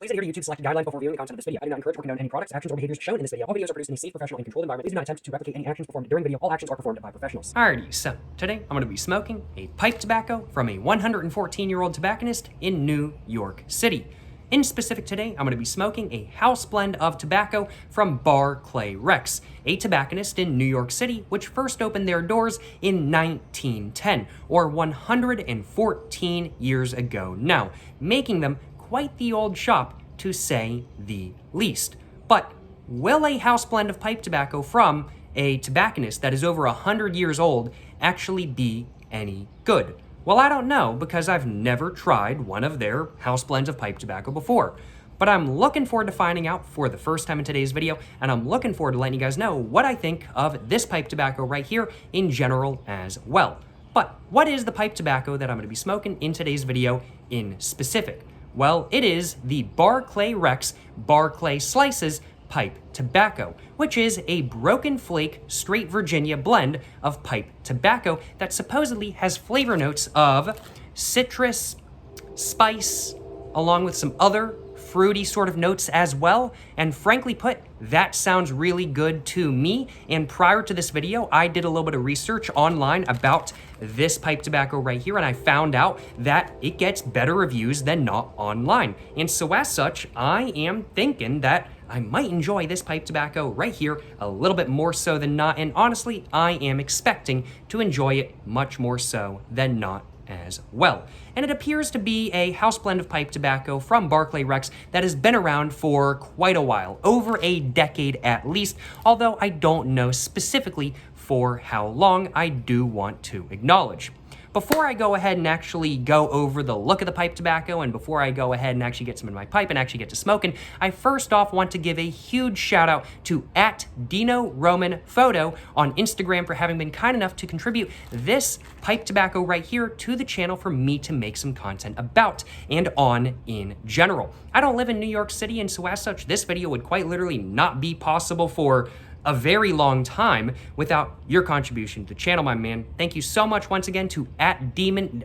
Please adhere to YouTube's selected guidelines before viewing the content of this video. I do not encourage or condone any products, actions, or behaviors shown in this video. All videos are produced in a safe, professional, and controlled environment. Please do not attempt to replicate any actions performed during the video. All actions are performed by professionals. Alrighty, so today I'm going to be smoking a pipe tobacco from a 114-year-old tobacconist in New York City. In specific today, I'm going to be smoking a house blend of tobacco from Barclay Rex, a tobacconist in New York City, which first opened their doors in 1910, or 114 years ago now, making them quite the old shop, to say the least. But will a house blend of pipe tobacco from a tobacconist that is over 100 years old actually be any good? Well, I don't know, because I've never tried one of their house blends of pipe tobacco before. But I'm looking forward to finding out for the first time in today's video, and I'm looking forward to letting you guys know what I think of this pipe tobacco right here in general as well. But what is the pipe tobacco that I'm going to be smoking in today's video in specific? Well, it is the Barclay Rex Barclay Slices pipe tobacco, which is a broken flake straight Virginia blend of pipe tobacco that supposedly has flavor notes of citrus, spice, along with some other fruity sort of notes as well. And frankly put, that sounds really good to me. And prior to this video, I did a little bit of research online about this pipe tobacco right here, and I found out that it gets better reviews than not online. And so as such, I am thinking that I might enjoy this pipe tobacco right here a little bit more so than not. And honestly, I am expecting to enjoy it much more so than not as well. And it appears to be a house blend of pipe tobacco from Barclay Rex that has been around for quite a while, over a decade at least, although I don't know specifically for how long. I do want to acknowledge. Before I go ahead and actually go over the look of the pipe tobacco, and before I go ahead and actually get some in my pipe and actually get to smoking, I first off want to give a huge shout out to @DinoRomanPhoto on Instagram for having been kind enough to contribute this pipe tobacco right here to the channel for me to make some content about and on in general. I don't live in New York City, and so as such, this video would quite literally not be possible for a very long time without your contribution to the channel, my man. Thank you so much once again to @Demon.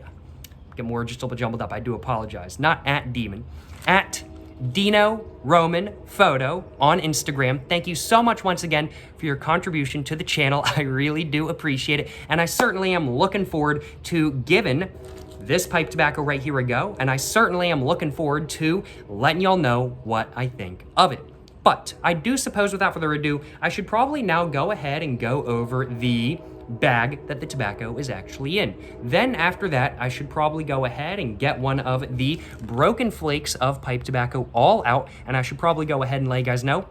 Get more just a little bit jumbled up. I do apologize. Not @Demon. @DinoRomanPhoto on Instagram. Thank you so much once again for your contribution to the channel. I really do appreciate it. And I certainly am looking forward to giving this pipe tobacco right here a go. And I certainly am looking forward to letting y'all know what I think of it. But I do suppose, without further ado, I should probably now go ahead and go over the bag that the tobacco is actually in. Then after that, I should probably go ahead and get one of the broken flakes of pipe tobacco all out, and I should probably go ahead and let you guys know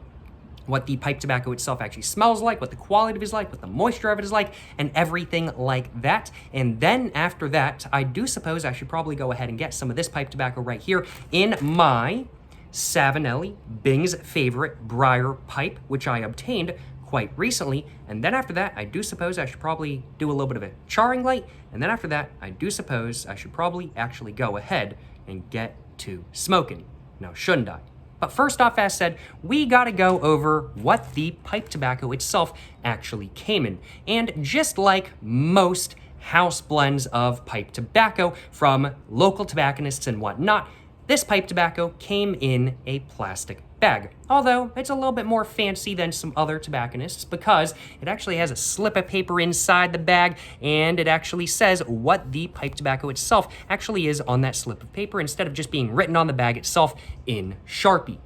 what the pipe tobacco itself actually smells like, what the quality of it is like, what the moisture of it is like, and everything like that. And then after that, I do suppose I should probably go ahead and get some of this pipe tobacco right here in my Savinelli, Bing's favorite briar pipe, which I obtained quite recently. And then after that, I do suppose I should probably do a little bit of a charring light. And then after that, I do suppose I should probably actually go ahead and get to smoking. Now, shouldn't I? But first off, as said, we gotta go over what the pipe tobacco itself actually came in. And just like most house blends of pipe tobacco from local tobacconists and whatnot, this pipe tobacco came in a plastic bag, although it's a little bit more fancy than some other tobacconists because it actually has a slip of paper inside the bag, and it actually says what the pipe tobacco itself actually is on that slip of paper instead of just being written on the bag itself in Sharpie.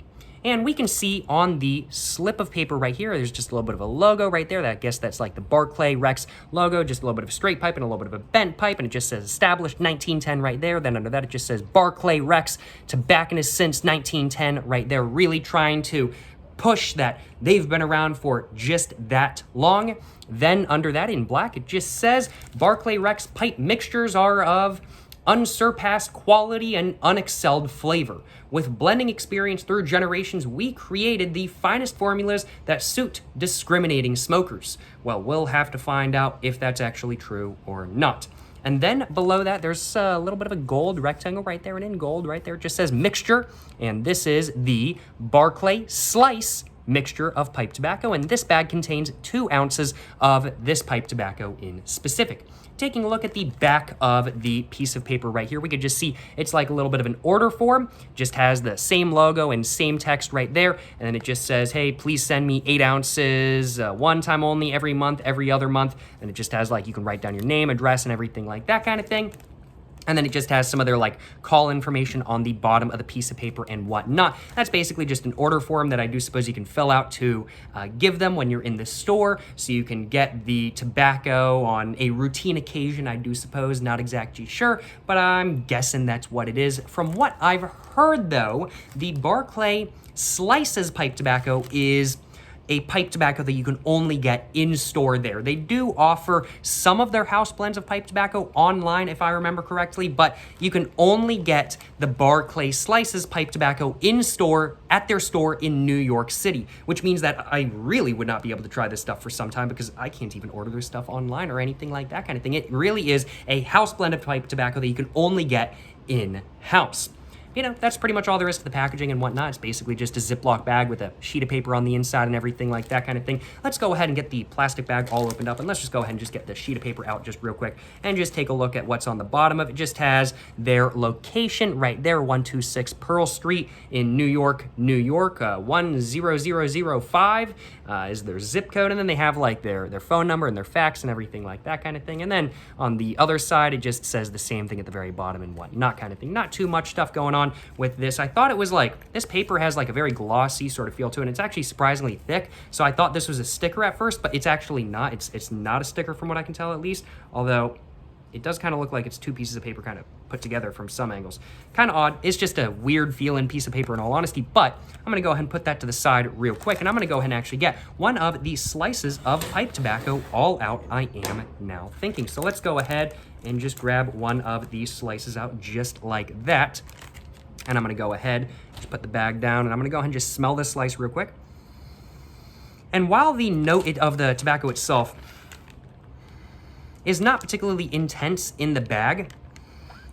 And we can see on the slip of paper right here, there's just a little bit of a logo right there. I guess that's like the Barclay Rex logo, just a little bit of a straight pipe and a little bit of a bent pipe, and it just says established 1910 right there. Then under that, it just says Barclay Rex, tobacconist since 1910 right there, really trying to push that they've been around for just that long. Then under that in black, it just says Barclay Rex pipe mixtures are of unsurpassed quality and unexcelled flavor. With blending experience through generations, we created the finest formulas that suit discriminating smokers. Well, we'll have to find out if that's actually true or not. And then below that, there's a little bit of a gold rectangle right there, and in gold right there, it just says mixture. And this is the Barclay Slice mixture of pipe tobacco, and this bag contains 2 ounces of this pipe tobacco in specific. Taking a look at the back of the piece of paper right here, we could just see it's like a little bit of an order form, just has the same logo and same text right there, and then it just says, hey, please send me 8 ounces, one time only, every month, every other month, and it just has like, you can write down your name, address, and everything like that kind of thing. And then it just has some other like call information on the bottom of the piece of paper and whatnot. That's basically just an order form that I do suppose you can fill out to give them when you're in the store, so you can get the tobacco on a routine occasion, I do suppose. Not exactly sure, but I'm guessing that's what it is. From what I've heard though, the Barclay Slices pipe tobacco is a pipe tobacco that you can only get in store there. They do offer some of their house blends of pipe tobacco online, if I remember correctly, but you can only get the Barclay Slices pipe tobacco in store at their store in New York City, which means that I really would not be able to try this stuff for some time because I can't even order their stuff online or anything like that kind of thing. It really is a house blend of pipe tobacco that you can only get in-house. You know, that's pretty much all there is to the packaging and whatnot. It's basically just a Ziploc bag with a sheet of paper on the inside and everything like that kind of thing. Let's go ahead and get the plastic bag all opened up, and let's just go ahead and just get the sheet of paper out just real quick and just take a look at what's on the bottom of it. It just has their location right there, 126 Pearl Street in New York, New York, 10005 is their zip code, and then they have like their phone number and their fax and everything like that kind of thing. And then on the other side, it just says the same thing at the very bottom and whatnot kind of thing. Not too much stuff going on with this. I thought it was like, this paper has like a very glossy sort of feel to it, and it's actually surprisingly thick, so I thought this was a sticker at first, but it's actually not. It's not a sticker from what I can tell, at least, although it does kind of look like it's 2 pieces of paper kind of put together from some angles. Kind of odd. It's just a weird feeling piece of paper in all honesty, but I'm going to go ahead and put that to the side real quick, and I'm going to go ahead and actually get one of these slices of pipe tobacco all out, I am now thinking. So let's go ahead and just grab one of these slices out just like that. And I'm going to go ahead, just put the bag down, and I'm going to go ahead and just smell this slice real quick. And while the note of the tobacco itself is not particularly intense in the bag,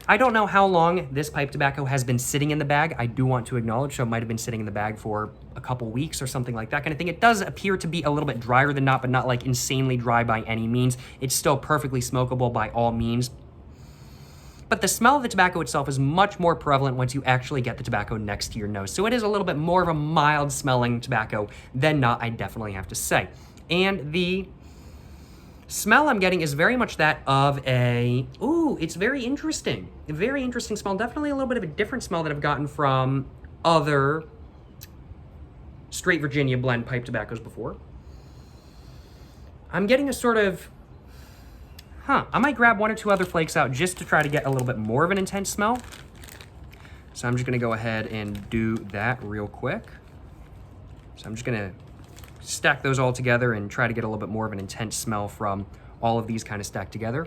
I don't know how long this pipe tobacco has been sitting in the bag. I do want to acknowledge, so it might have been sitting in the bag for a couple weeks or something like that kind of thing. It does appear to be a little bit drier than not, but not like insanely dry by any means. It's still perfectly smokable by all means. But the smell of the tobacco itself is much more prevalent once you actually get the tobacco next to your nose. So it is a little bit more of a mild smelling tobacco than not, I definitely have to say. And the smell I'm getting is very much that of a, ooh, it's very interesting. A very interesting smell. Definitely a little bit of a different smell that I've gotten from other straight Virginia blend pipe tobaccos before. I'm getting a sort of, I might grab 1 or 2 other flakes out just to try to get a little bit more of an intense smell. So I'm just gonna go ahead and do that real quick. So I'm just gonna stack those all together and try to get a little bit more of an intense smell from all of these kind of stacked together.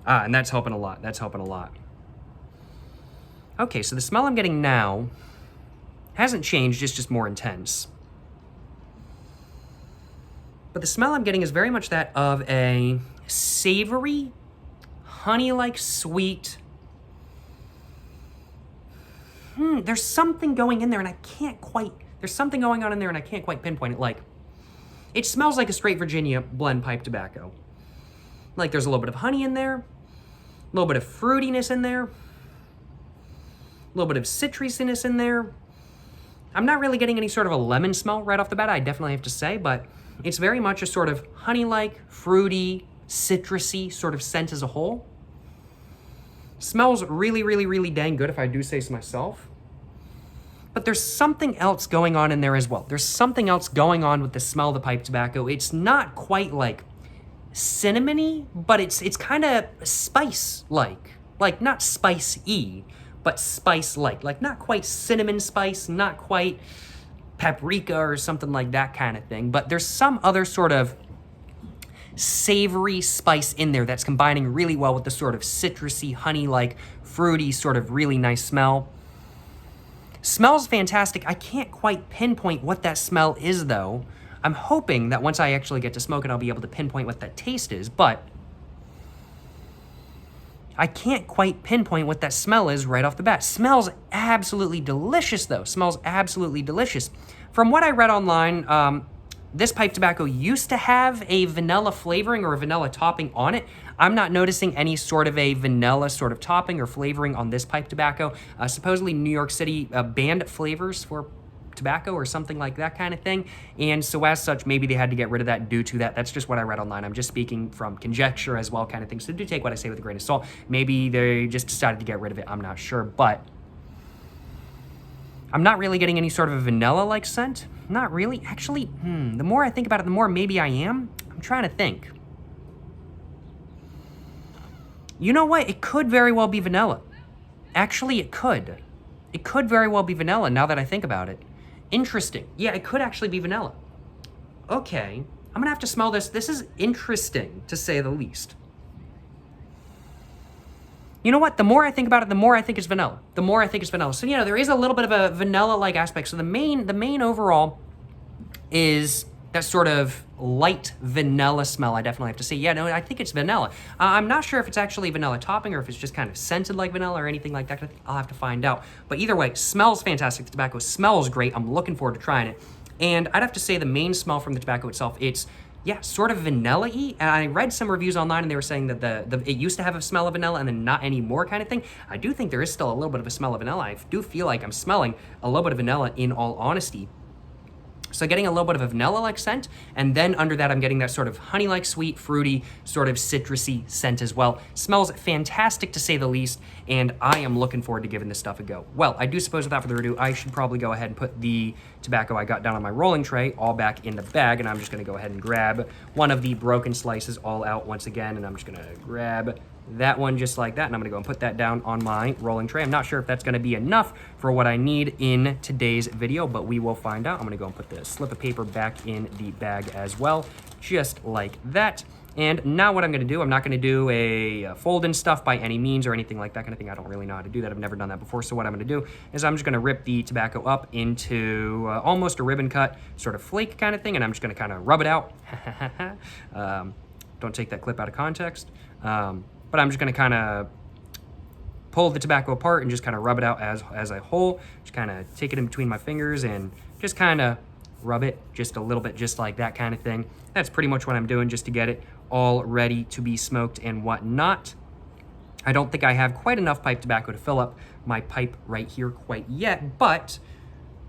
And that's helping a lot, that's helping a lot. Okay, so the smell I'm getting now hasn't changed, it's just more intense. But the smell I'm getting is very much that of a savory, honey-like sweet. There's something going in there and I can't quite, there's something going on in there and I can't quite pinpoint it. Like, it smells like a straight Virginia blend pipe tobacco. Like there's a little bit of honey in there, a little bit of fruitiness in there, a little bit of citrusiness in there. I'm not really getting any sort of a lemon smell right off the bat, I definitely have to say, but it's very much a sort of honey-like, fruity, citrusy sort of scent as a whole. Smells really, really, really dang good if I do say so myself. But there's something else going on in there as well. There's something else going on with the smell of the pipe tobacco. It's not quite like cinnamony, but it's kind of spice-like. Like not spice-y, but spice-like. Like not quite cinnamon spice, not quite paprika or something like that kind of thing. But there's some other sort of savory spice in there that's combining really well with the sort of citrusy, honey-like, fruity, sort of really nice smell. Smells fantastic. I can't quite pinpoint what that smell is, though. I'm hoping that once I actually get to smoke it, I'll be able to pinpoint what that taste is, but I can't quite pinpoint what that smell is right off the bat. Smells absolutely delicious, though. Smells absolutely delicious. From what I read online, this pipe tobacco used to have a vanilla flavoring or a vanilla topping on it. I'm not noticing any sort of a vanilla sort of topping or flavoring on this pipe tobacco. Supposedly New York City banned flavors for tobacco or something like that kind of thing. And so as such, maybe they had to get rid of that due to that. That's just what I read online. I'm just speaking from conjecture as well kind of thing. So do take what I say with a grain of salt. Maybe they just decided to get rid of it. I'm not sure, but I'm not really getting any sort of a vanilla-like scent. Not really. Actually, the more I think about it, the more maybe I am. I'm trying to think. You know what? It could very well be vanilla. Actually, it could. It could very well be vanilla now that I think about it. Interesting. Yeah, it could actually be vanilla. Okay. I'm gonna have to smell this. This is interesting, to say the least. You know what? The more I think about it, the more I think it's vanilla. The more I think it's vanilla. So, you know, there is a little bit of a vanilla-like aspect. So the main overall is that sort of light vanilla smell, I definitely have to say. Yeah, no, I think it's vanilla. I'm not sure if it's actually vanilla topping or if it's just kind of scented like vanilla or anything like that. I'll have to find out. But either way, smells fantastic. The tobacco smells great. I'm looking forward to trying it. And I'd have to say the main smell from the tobacco itself, it's, yeah, sort of vanilla-y. And I read some reviews online and they were saying that it used to have a smell of vanilla and then not anymore kind of thing. I do think there is still a little bit of a smell of vanilla. I do feel like I'm smelling a little bit of vanilla in all honesty. So getting a little bit of a vanilla-like scent, and then under that I'm getting that sort of honey-like sweet, fruity, sort of citrusy scent as well. Smells fantastic to say the least, and I am looking forward to giving this stuff a go. Well, I do suppose without further ado, I should probably go ahead and put the tobacco I got down on my rolling tray all back in the bag, and I'm just gonna go ahead and grab one of the broken slices all out once again, and I'm just gonna grab that one just like that, and I'm gonna go and put that down on my rolling tray. I'm not sure if that's gonna be enough for what I need in today's video, but we will find out. I'm gonna go and put the slip of paper back in the bag as well, just like that. And now what I'm gonna do, I'm not gonna do a fold in stuff by any means or anything like that kind of thing. I don't really know how to do that. I've never done that before. So what I'm gonna do is I'm just gonna rip the tobacco up into almost a ribbon cut, sort of flake kind of thing, and I'm just gonna kind of rub it out. Don't take that clip out of context. But I'm just gonna kind of pull the tobacco apart and just kind of rub it out as a whole. Just kind of take it in between my fingers and just kind of rub it just a little bit, just like that kind of thing. That's pretty much what I'm doing just to get it all ready to be smoked and whatnot. I don't think I have quite enough pipe tobacco to fill up my pipe right here quite yet, but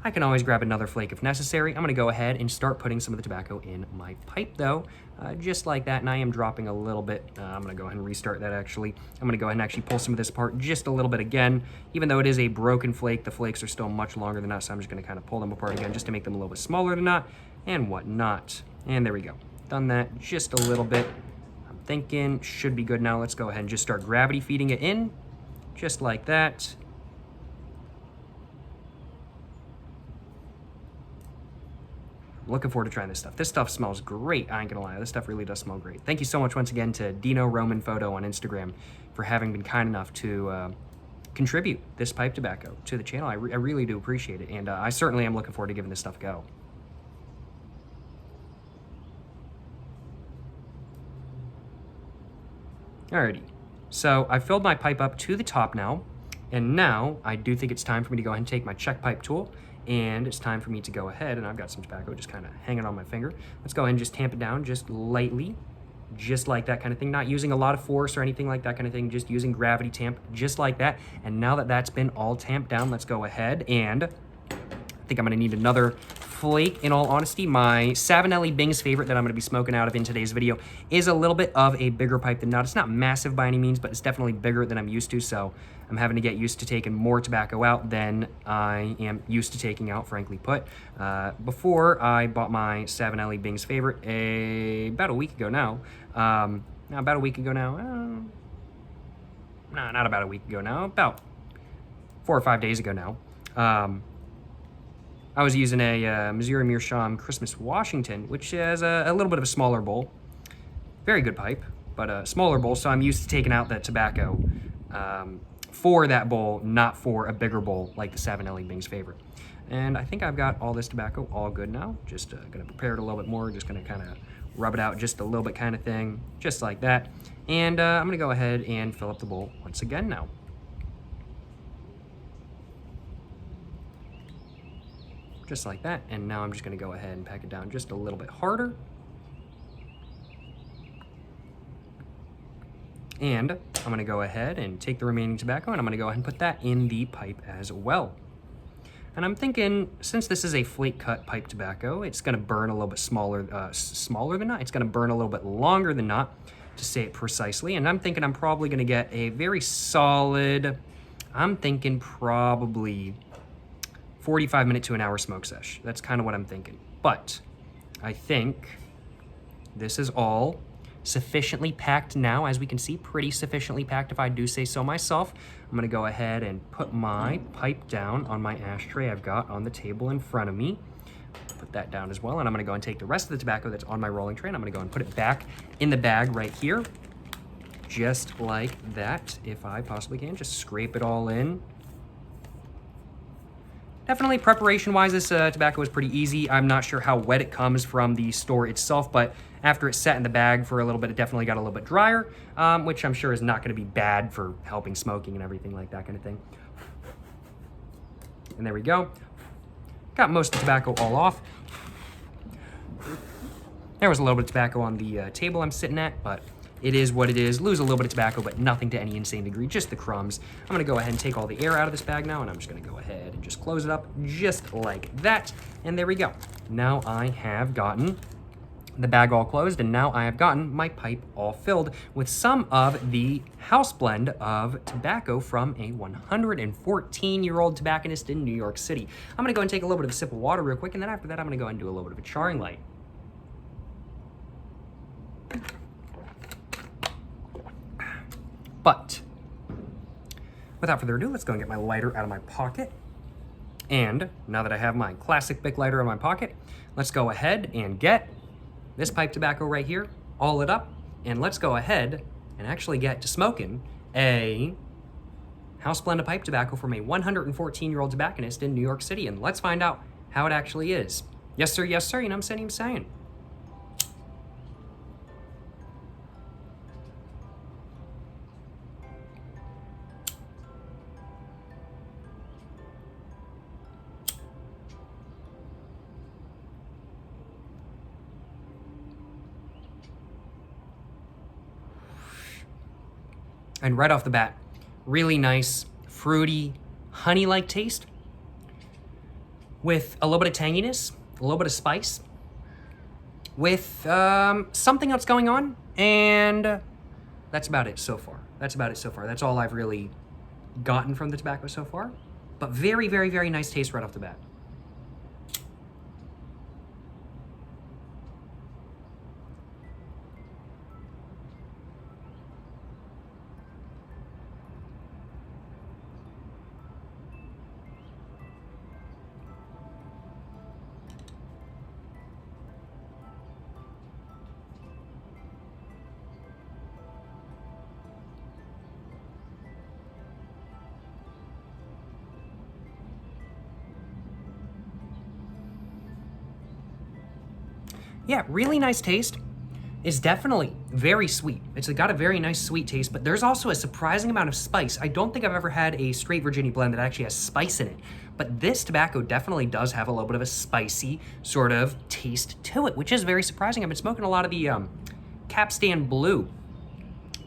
I can always grab another flake if necessary. I'm gonna go ahead and start putting some of the tobacco in my pipe though, just like that, and I am dropping a little bit. I'm gonna go ahead and restart that actually. I'm gonna go ahead and actually pull some of this apart just a little bit again. Even though it is a broken flake, the flakes are still much longer than that, so I'm just gonna kind of pull them apart again just to make them a little bit smaller than that and whatnot. And there we go. Done that just a little bit. I'm thinking should be good now. Let's go ahead and just start gravity feeding it in, just like that. Looking forward to trying this stuff. This stuff smells great, I ain't gonna lie. This stuff really does smell great. Thank you so much once again to Dino Roman Photo on Instagram for having been kind enough to contribute this pipe tobacco to the channel. I really do appreciate it, and I certainly am looking forward to giving this stuff a go. Alrighty, so I filled my pipe up to the top now, and now I do think it's time for me to go ahead and take my check pipe tool, and it's time for me to go ahead, and I've got some tobacco just kind of hanging on my finger. Let's go ahead and just tamp it down just lightly, just like that kind of thing. Not using a lot of force or anything like that kind of thing, just using gravity tamp, just like that. And now that that's been all tamped down, let's go ahead and I think I'm gonna need another flake, in all honesty. My Savinelli Bing's favorite that I'm gonna be smoking out of in today's video is a little bit of a bigger pipe than not. It's not massive by any means, but it's definitely bigger than I'm used to, so I'm having to get used to taking more tobacco out than I am used to taking out, frankly put. Before I bought my Savinelli Bing's favorite about a week ago now. About a week ago now. No, not about a week ago now. About 4 or 5 days ago now. I was using a Missouri Meerschaum Christmas Washington, which has a little bit of a smaller bowl. Very good pipe, but a smaller bowl, so I'm used to taking out that tobacco for that bowl, not for a bigger bowl like the Savinelli Bing's favorite. And I think I've got all this tobacco all good now. Just gonna prepare it a little bit more, just gonna kind of rub it out just a little bit kind of thing, just like that. And I'm gonna go ahead and fill up the bowl once again now. Just like that. And now I'm just gonna go ahead and pack it down just a little bit harder. And I'm gonna go ahead and take the remaining tobacco and I'm gonna go ahead and put that in the pipe as well. And I'm thinking, since this is a flake cut pipe tobacco, it's gonna burn a little bit smaller than not. It's gonna burn a little bit longer than not, to say it precisely. And I'm thinking I'm probably gonna get a very solid, I'm thinking probably 45 minute to an hour smoke sesh. That's kind of what I'm thinking. But I think this is all sufficiently packed now, as we can see, pretty sufficiently packed if I do say so myself. I'm gonna go ahead and put my pipe down on my ashtray I've got on the table in front of me. Put that down as well, and I'm gonna go and take the rest of the tobacco that's on my rolling tray and I'm gonna go and put it back in the bag right here, just like that, if I possibly can. Just scrape it all in. Definitely preparation-wise, this tobacco is pretty easy. I'm not sure how wet it comes from the store itself, but after it's sat in the bag for a little bit, it definitely got a little bit drier, which I'm sure is not gonna be bad for helping smoking and everything like that kind of thing. And there we go. Got most of the tobacco all off. There was a little bit of tobacco on the table I'm sitting at, but it is what it is. Lose a little bit of tobacco, but nothing to any insane degree, just the crumbs. I'm gonna go ahead and take all the air out of this bag now, and I'm just gonna go ahead and just close it up just like that. And there we go. Now I have gotten the bag all closed, and now I have gotten my pipe all filled with some of the house blend of tobacco from a 114-year-old tobacconist in New York City. I'm gonna go and take a little bit of a sip of water real quick, and then after that, I'm gonna go and do a little bit of a charring light. But without further ado, let's go and get my lighter out of my pocket. And now that I have my classic Bic lighter in my pocket, let's go ahead and get this pipe tobacco right here, all lit up, and let's go ahead and actually get to smoking a house blend of pipe tobacco from a 114-year-old tobacconist in New York City, and let's find out how it actually is. Yes, sir, you know what I'm saying? And right off the bat, really nice, fruity, honey-like taste with a little bit of tanginess, a little bit of spice, with something else going on, and that's about it so far. That's all I've really gotten from the tobacco so far, but very, very, very nice taste right off the bat. Yeah, really nice taste. It's definitely very sweet. It's got a very nice sweet taste, but there's also a surprising amount of spice. I don't think I've ever had a straight Virginia blend that actually has spice in it, but this tobacco definitely does have a little bit of a spicy sort of taste to it, which is very surprising. I've been smoking a lot of the Capstan Blue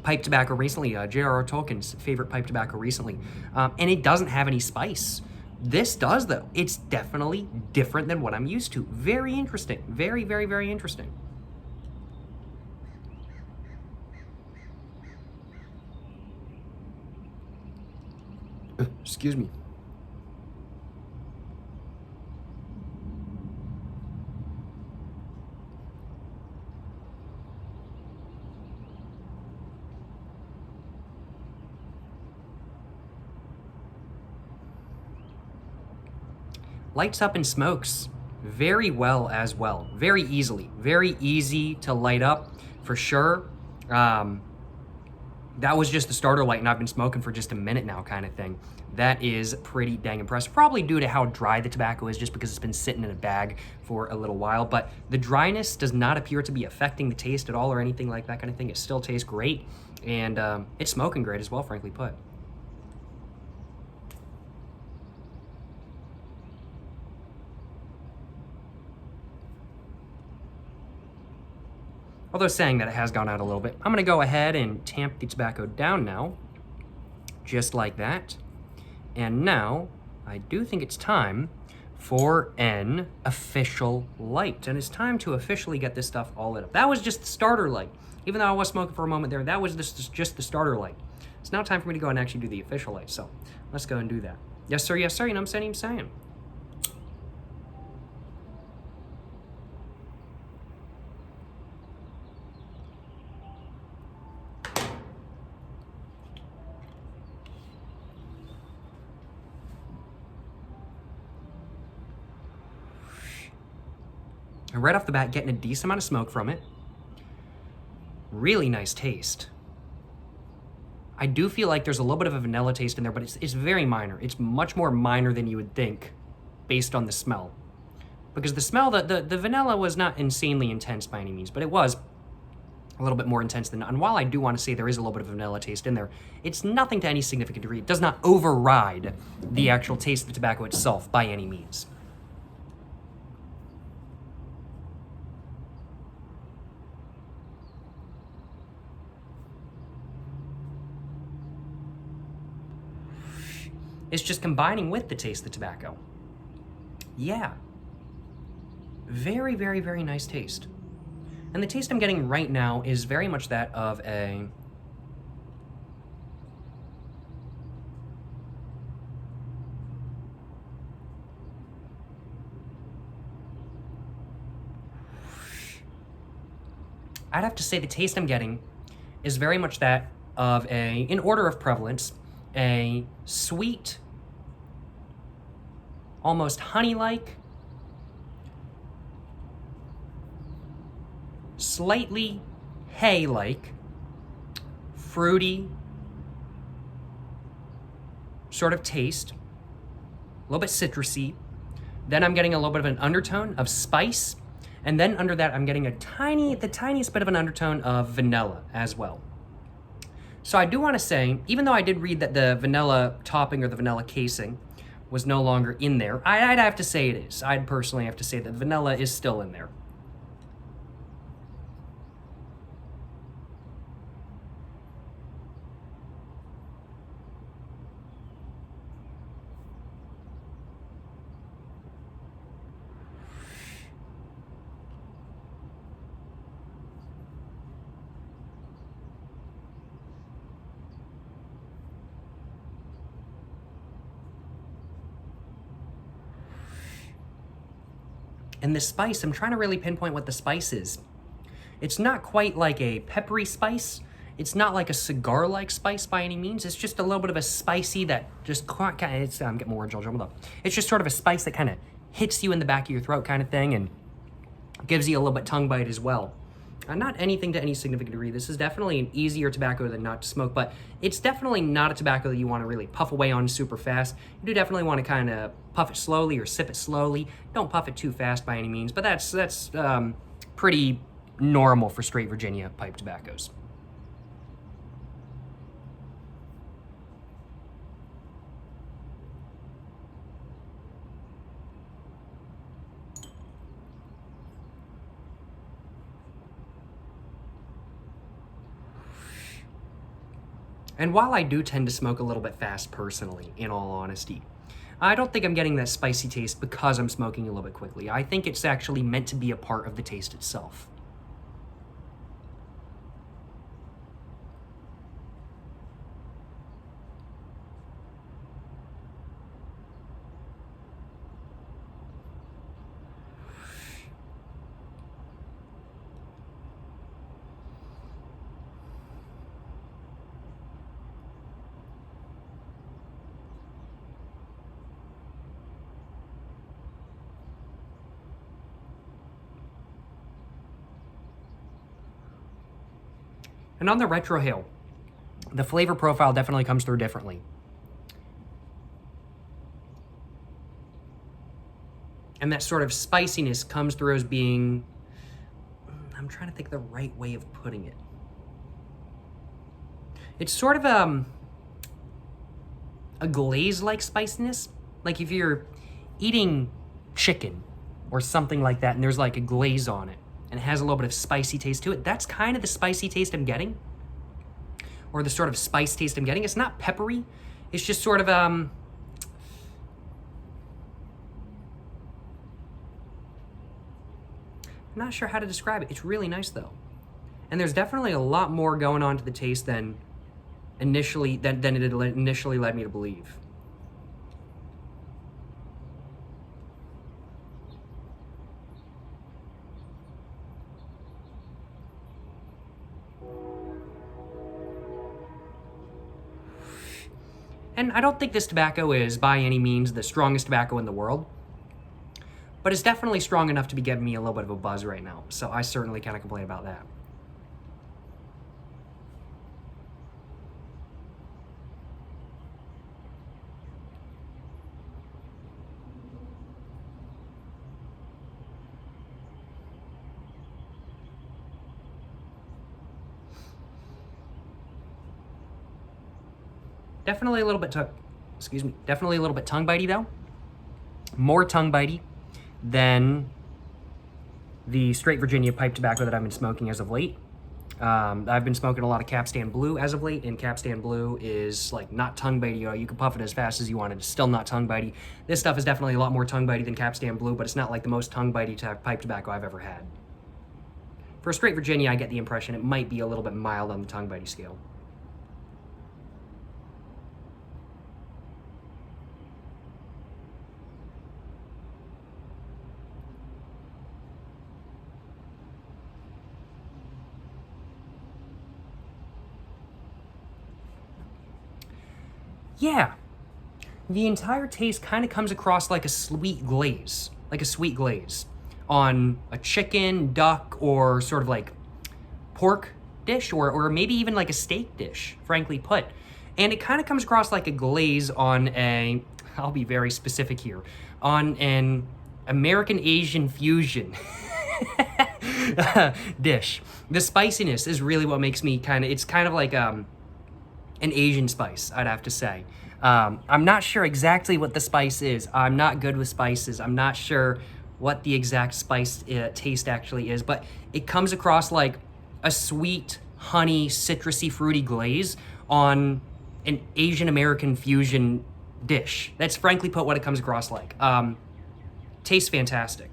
pipe tobacco recently, J.R.R. Tolkien's favorite pipe tobacco recently, and it doesn't have any spice. This does, though. It's definitely different than what I'm used to. Very interesting. Very, very, very interesting. Excuse me. Lights up and smokes very well as well, very easily, very easy to light up for sure. That was just the starter light, and I've been smoking for just a minute now, kind of thing. That is pretty dang impressive. Probably due to how dry the tobacco is, just because it's been sitting in a bag for a little while. But the dryness does not appear to be affecting the taste at all or anything like that kind of thing. It still tastes great, and it's smoking great as well, frankly put. Although saying that it has gone out a little bit, I'm gonna go ahead and tamp the tobacco down now, just like that. And now, I do think it's time for an official light. And it's time to officially get this stuff all lit up. That was just the starter light. Even though I was smoking for a moment there, that was just the starter light. It's now time for me to go and actually do the official light. So, let's go and do that. Yes, sir, you know what I'm saying? And right off the bat, getting a decent amount of smoke from it. Really nice taste. I do feel like there's a little bit of a vanilla taste in there, but it's very minor. It's much more minor than you would think based on the smell. Because the smell, the vanilla was not insanely intense by any means, but it was a little bit more intense than, and while I do want to say there is a little bit of a vanilla taste in there, it's nothing to any significant degree. It does not override the actual taste of the tobacco itself by any means. It's just combining with the taste of the tobacco. Yeah. Very, very, very nice taste. And the taste I'm getting right now is very much that of a... I'd have to say the taste I'm getting is very much that of a, in order of prevalence, a sweet, almost honey-like, slightly hay-like, fruity sort of taste, a little bit citrusy. Then I'm getting a little bit of an undertone of spice, and then under that I'm getting the tiniest bit of an undertone of vanilla as well. So I do want to say, even though I did read that the vanilla topping or the vanilla casing was no longer in there, I'd have to say it is. I'd personally have to say that vanilla is still in there. And the spice, I'm trying to really pinpoint what the spice is. It's not quite like a peppery spice. It's not like a cigar-like spice by any means. It's just a little bit of a spicy that just kind of, I'm getting more words all jumbled up. It's just sort of a spice that kind of hits you in the back of your throat kind of thing and gives you a little bit tongue bite as well. Not anything to any significant degree. This is definitely an easier tobacco than not to smoke, but it's definitely not a tobacco that you want to really puff away on super fast. You do definitely want to kind of puff it slowly or sip it slowly. Don't puff it too fast by any means, but that's pretty normal for straight Virginia pipe tobaccos. And while I do tend to smoke a little bit fast personally, in all honesty, I don't think I'm getting that spicy taste because I'm smoking a little bit quickly. I think it's actually meant to be a part of the taste itself. And on the retrohale, the flavor profile definitely comes through differently. And that sort of spiciness comes through as being, I'm trying to think the right way of putting it. It's sort of a glaze-like spiciness. Like if you're eating chicken or something like that and there's like a glaze on it and it has a little bit of spicy taste to it, that's kind of the spicy taste I'm getting. Or the sort of spice taste I'm getting. It's not peppery. It's just sort of, I'm not sure how to describe it. It's really nice though. And there's definitely a lot more going on to the taste than it initially led me to believe. And I don't think this tobacco is by any means the strongest tobacco in the world, but it's definitely strong enough to be giving me a little bit of a buzz right now. So I certainly can't complain about that. Definitely a little bit definitely a little bit tongue bitey though. More tongue bitey than the straight Virginia pipe tobacco that I've been smoking as of late. I've been smoking a lot of Capstan Blue as of late, and Capstan Blue is like not tongue bitey. You can puff it as fast as you want. It's still not tongue bitey. This stuff is definitely a lot more tongue bitey than Capstan Blue, but it's not like the most tongue bitey pipe tobacco I've ever had. For a straight Virginia, I get the impression it might be a little bit mild on the tongue bitey scale. Yeah, the entire taste kind of comes across like a sweet glaze, on a chicken, duck, or sort of like pork dish, or maybe even like a steak dish, frankly put. And it kind of comes across like a glaze on a, I'll be very specific here, on an American Asian fusion dish. The spiciness is really what makes me it's kind of like an Asian spice, I'd have to say. I'm not sure exactly what the spice is. I'm not good with spices. I'm not sure what the exact spice taste actually is, but it comes across like a sweet, honey, citrusy, fruity glaze on an Asian American fusion dish. That's frankly put what it comes across like. Tastes fantastic.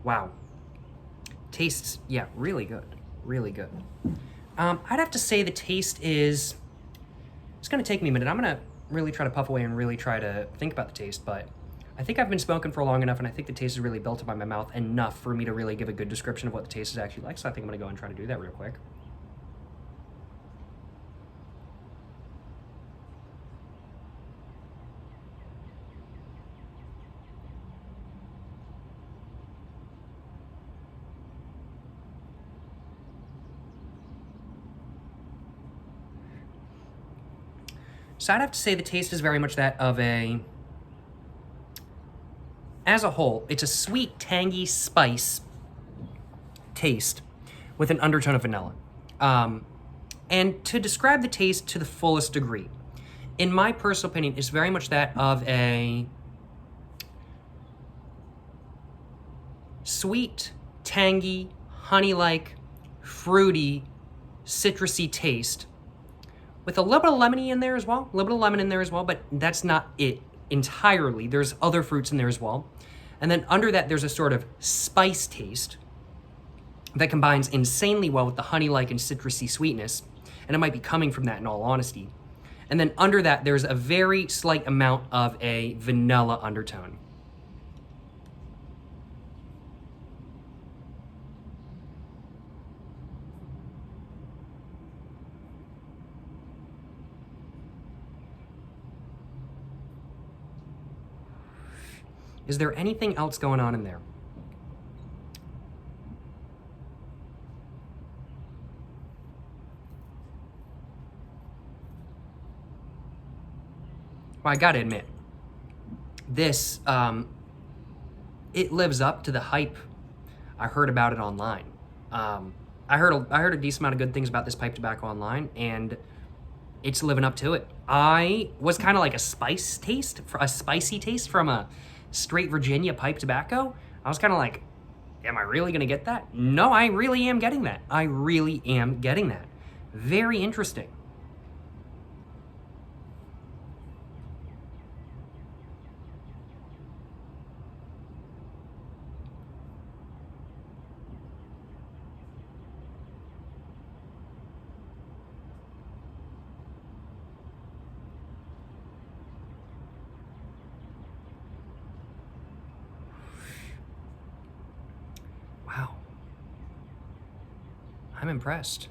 Wow. Tastes, yeah, really good. Really good. I'd have to say the taste is, it's gonna take me a minute. I'm gonna really try to puff away and really try to think about the taste, but I think I've been smoking for long enough and I think the taste is really built up by my mouth enough for me to really give a good description of what the taste is actually like, so I think I'm gonna go and try to do that real quick. So I'd have to say the taste is very much that of as a whole, it's a sweet, tangy spice taste with an undertone of vanilla. And to describe the taste to the fullest degree, in my personal opinion, it's very much that of a sweet, tangy, honey-like, fruity, citrusy taste with a little bit of lemony in there as well, but that's not it entirely. There's other fruits in there as well. And then under that, there's a sort of spice taste that combines insanely well with the honey-like and citrusy sweetness, and it might be coming from that in all honesty. And then under that, there's a very slight amount of a vanilla undertone. Is there anything else going on in there? Well, I gotta admit, this, it lives up to the hype I heard about it online. I heard a decent amount of good things about this pipe tobacco online, and it's living up to it. I was kind of like a spicy taste from a straight Virginia pipe tobacco. I was kind of like, am I really gonna get that? No, I really am getting that. I really am getting that. Very interesting. Wow. I'm impressed.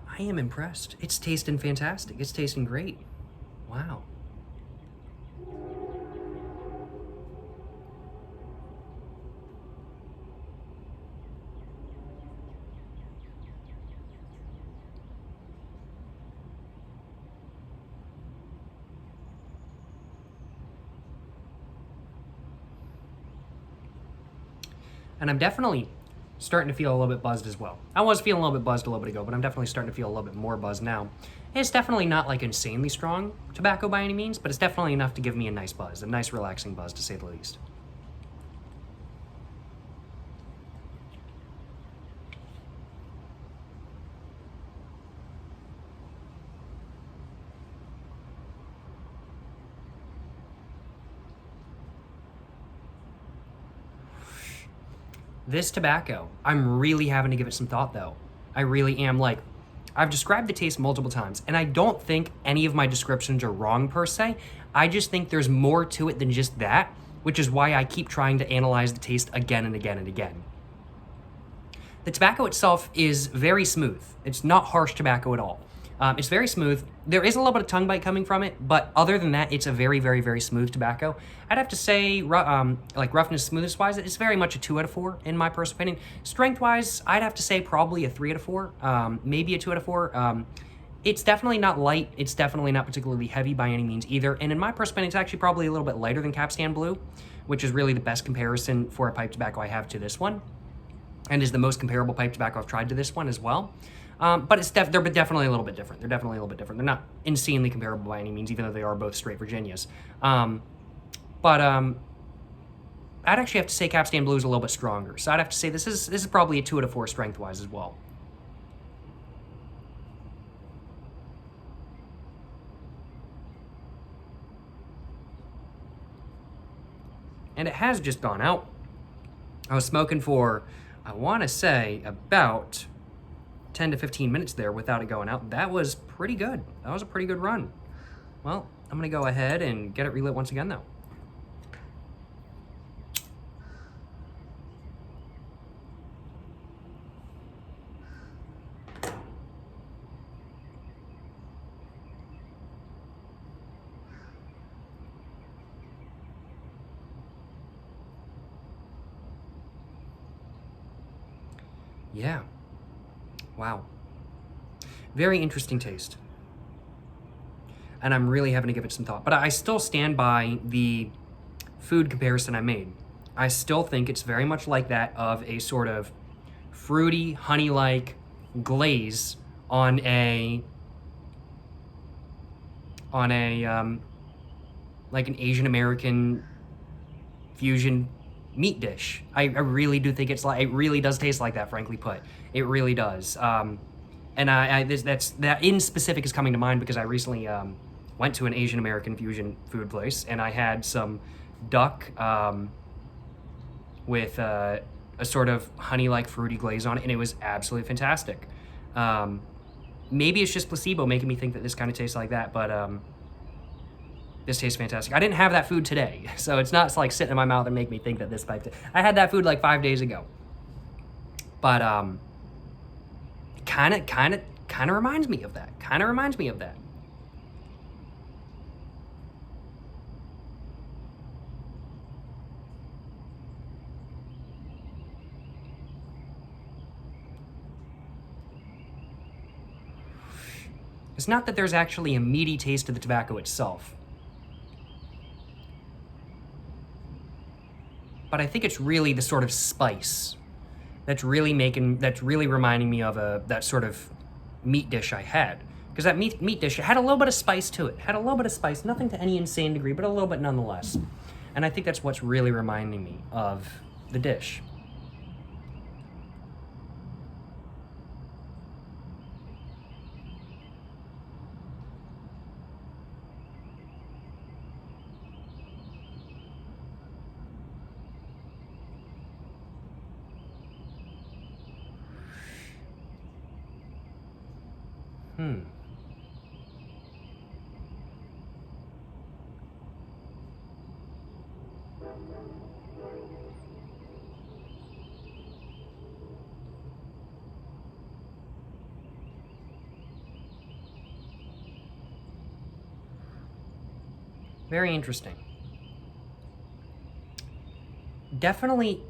I am impressed. It's tasting fantastic. It's tasting great. Wow. And I'm definitely starting to feel a little bit buzzed as well. I was feeling a little bit buzzed a little bit ago, but I'm definitely starting to feel a little bit more buzzed now. It's definitely not like insanely strong tobacco by any means, but it's definitely enough to give me a nice buzz, a nice relaxing buzz to say the least. This tobacco, I'm really having to give it some thought though. I really am. Like, I've described the taste multiple times, and I don't think any of my descriptions are wrong per se. I just think there's more to it than just that, which is why I keep trying to analyze the taste again and again and again. The tobacco itself is very smooth. It's not harsh tobacco at all. It's very smooth. There is a little bit of tongue bite coming from it, but other than that, it's a very, very, very smooth tobacco. I'd have to say, like roughness, smoothness wise, it's very much a 2 out of 4 in my personal opinion. Strength wise, I'd have to say probably a 3 out of 4, maybe a 2 out of 4. It's definitely not light. It's definitely not particularly heavy by any means either. And in my personal opinion, it's actually probably a little bit lighter than Capstan Blue, which is really the best comparison for a pipe tobacco I have to this one, and is the most comparable pipe tobacco I've tried to this one as well. But they're definitely a little bit different. They're definitely a little bit different. They're not insanely comparable by any means, even though they are both straight Virginias. I'd actually have to say Capstan Blue is a little bit stronger. So I'd have to say this is probably a 2 out of 4 strength-wise as well. And it has just gone out. I was smoking for, I want to say, about 10 to 15 minutes there without it going out. That was pretty good. That was a pretty good run. Well, I'm gonna go ahead and get it relit once again though. Yeah. Wow. Very interesting taste. And I'm really having to give it some thought. But I still stand by the food comparison I made. I still think it's very much like that of a sort of fruity, honey-like glaze on a like an Asian American fusion meat dish. I really do think it really does taste like that, frankly put. It really does. And that in specific is coming to mind because I recently went to an Asian American fusion food place and I had some duck with a sort of honey-like fruity glaze on it, and it was absolutely fantastic. Maybe it's just placebo making me think that this kind of tastes like that, but this tastes fantastic. I didn't have that food today, so it's not like sitting in my mouth and make me think that this pipe. I had that food like 5 days ago, but kind of reminds me of that. Kind of reminds me of that. It's not that there's actually a meaty taste to the tobacco itself. But I think it's really the sort of spice that's really reminding me of that sort of meat dish I had. Because that meat dish, it had a little bit of spice to it. Had a little bit of spice, nothing to any insane degree, but a little bit nonetheless. And I think that's what's really reminding me of the dish. Very interesting. Definitely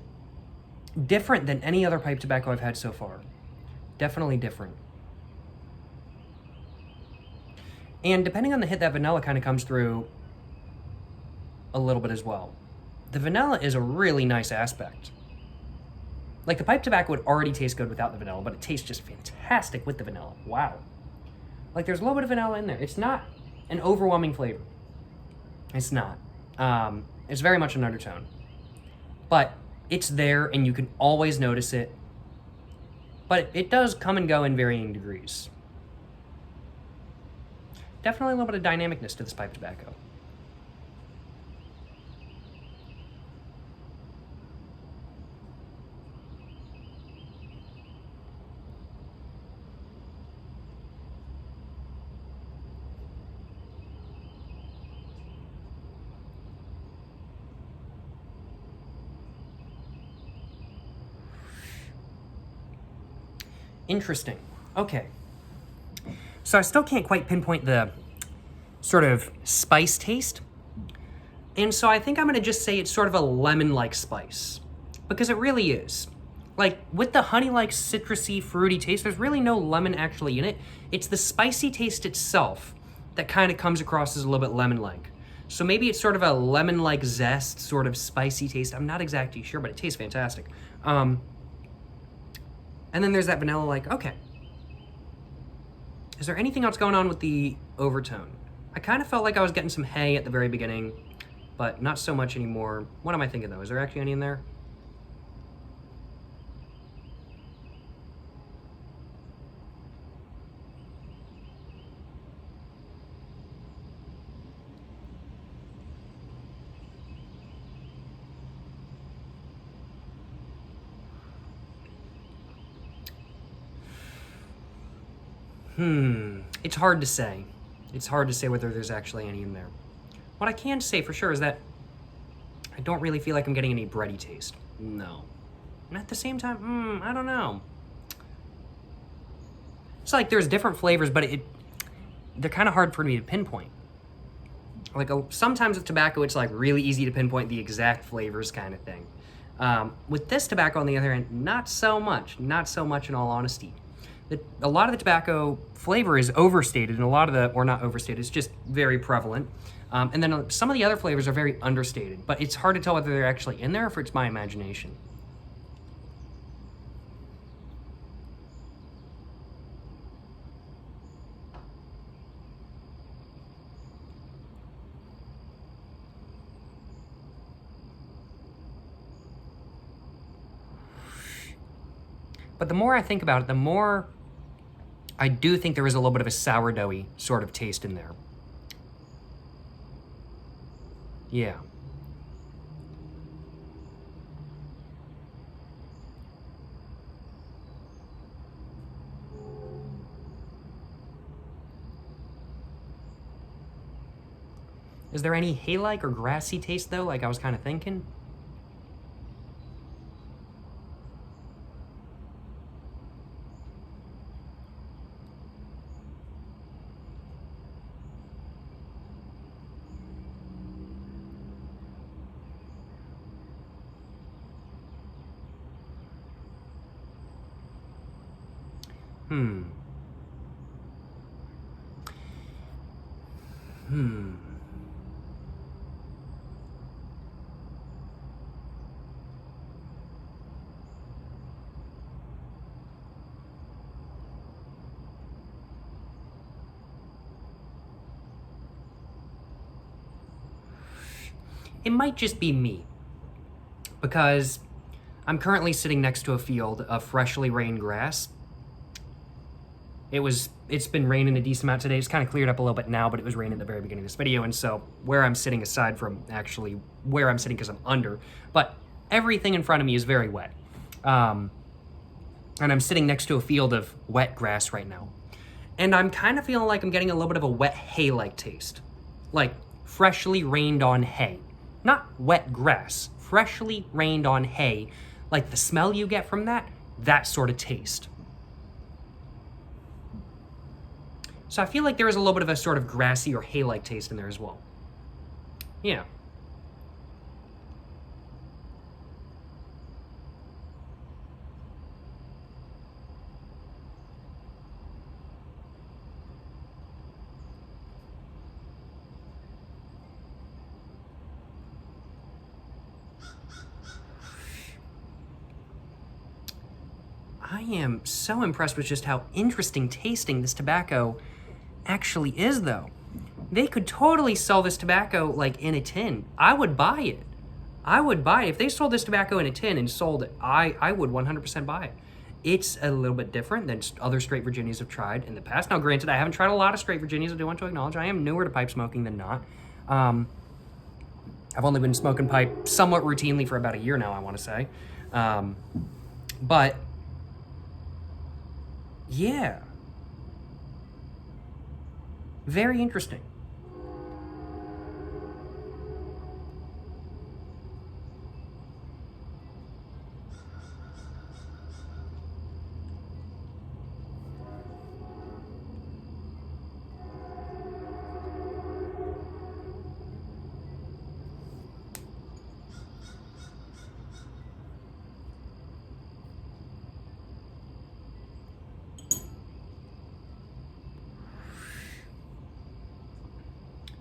different than any other pipe tobacco I've had so far. Definitely different. And depending on the hit, that vanilla kind of comes through a little bit as well. The vanilla is a really nice aspect. Like, the pipe tobacco would already taste good without the vanilla, but it tastes just fantastic with the vanilla. Wow. Like, there's a little bit of vanilla in there. It's not an overwhelming flavor. It's not. It's very much an undertone. But it's there, and you can always notice it. But it does come and go in varying degrees. Definitely a little bit of dynamicness to this pipe tobacco. Interesting. Okay. So I still can't quite pinpoint the sort of spice taste. And so I think I'm going to just say it's sort of a lemon-like spice. Because it really is. Like, with the honey-like citrusy, fruity taste, there's really no lemon actually in it. It's the spicy taste itself that kind of comes across as a little bit lemon-like. So maybe it's sort of a lemon-like zest, sort of spicy taste. I'm not exactly sure, but it tastes fantastic. And then there's that vanilla, like, okay. Is there anything else going on with the overtone? I kind of felt like I was getting some hay at the very beginning, but not so much anymore. What am I thinking, though? Is there actually any in there? It's hard to say. It's hard to say whether there's actually any in there. What I can say for sure is that I don't really feel like I'm getting any bready taste. No. And at the same time, I don't know. It's like there's different flavors, but they're kind of hard for me to pinpoint. Like, sometimes with tobacco, it's like really easy to pinpoint the exact flavors kind of thing. With this tobacco, on the other hand, not so much. Not so much, in all honesty. A lot of the tobacco flavor is overstated, and or not overstated, it's just very prevalent. And then some of the other flavors are very understated, but it's hard to tell whether they're actually in there or if it's my imagination. But the more I think about it, the more I do think there is a little bit of a sourdoughy sort of taste in there. Yeah. Is there any hay-like or grassy taste, though, like I was kind of thinking? It might just be me, because I'm currently sitting next to a field of freshly rained grass. It's been raining a decent amount today. It's kind of cleared up a little bit now, but it was raining at the very beginning of this video, and so where I'm sitting, aside from actually where I'm sitting because I'm under, but everything in front of me is very wet. And I'm sitting next to a field of wet grass right now. And I'm kind of feeling like I'm getting a little bit of a wet hay-like taste. Like freshly rained on hay. Not wet grass, freshly rained on hay. Like the smell you get from that sort of taste. So I feel like there is a little bit of a sort of grassy or hay-like taste in there as well. Yeah. I am so impressed with just how interesting tasting this tobacco actually is, though. They could totally sell this tobacco like in a tin. I would buy it. I would buy it. If they sold this tobacco in a tin and sold it, I would 100% buy it. It's a little bit different than other straight Virginias have tried in the past. Now, granted, I haven't tried a lot of straight Virginias. I do want to acknowledge I am newer to pipe smoking than not. I've only been smoking pipe somewhat routinely for about a year now, I want to say. But yeah, very interesting.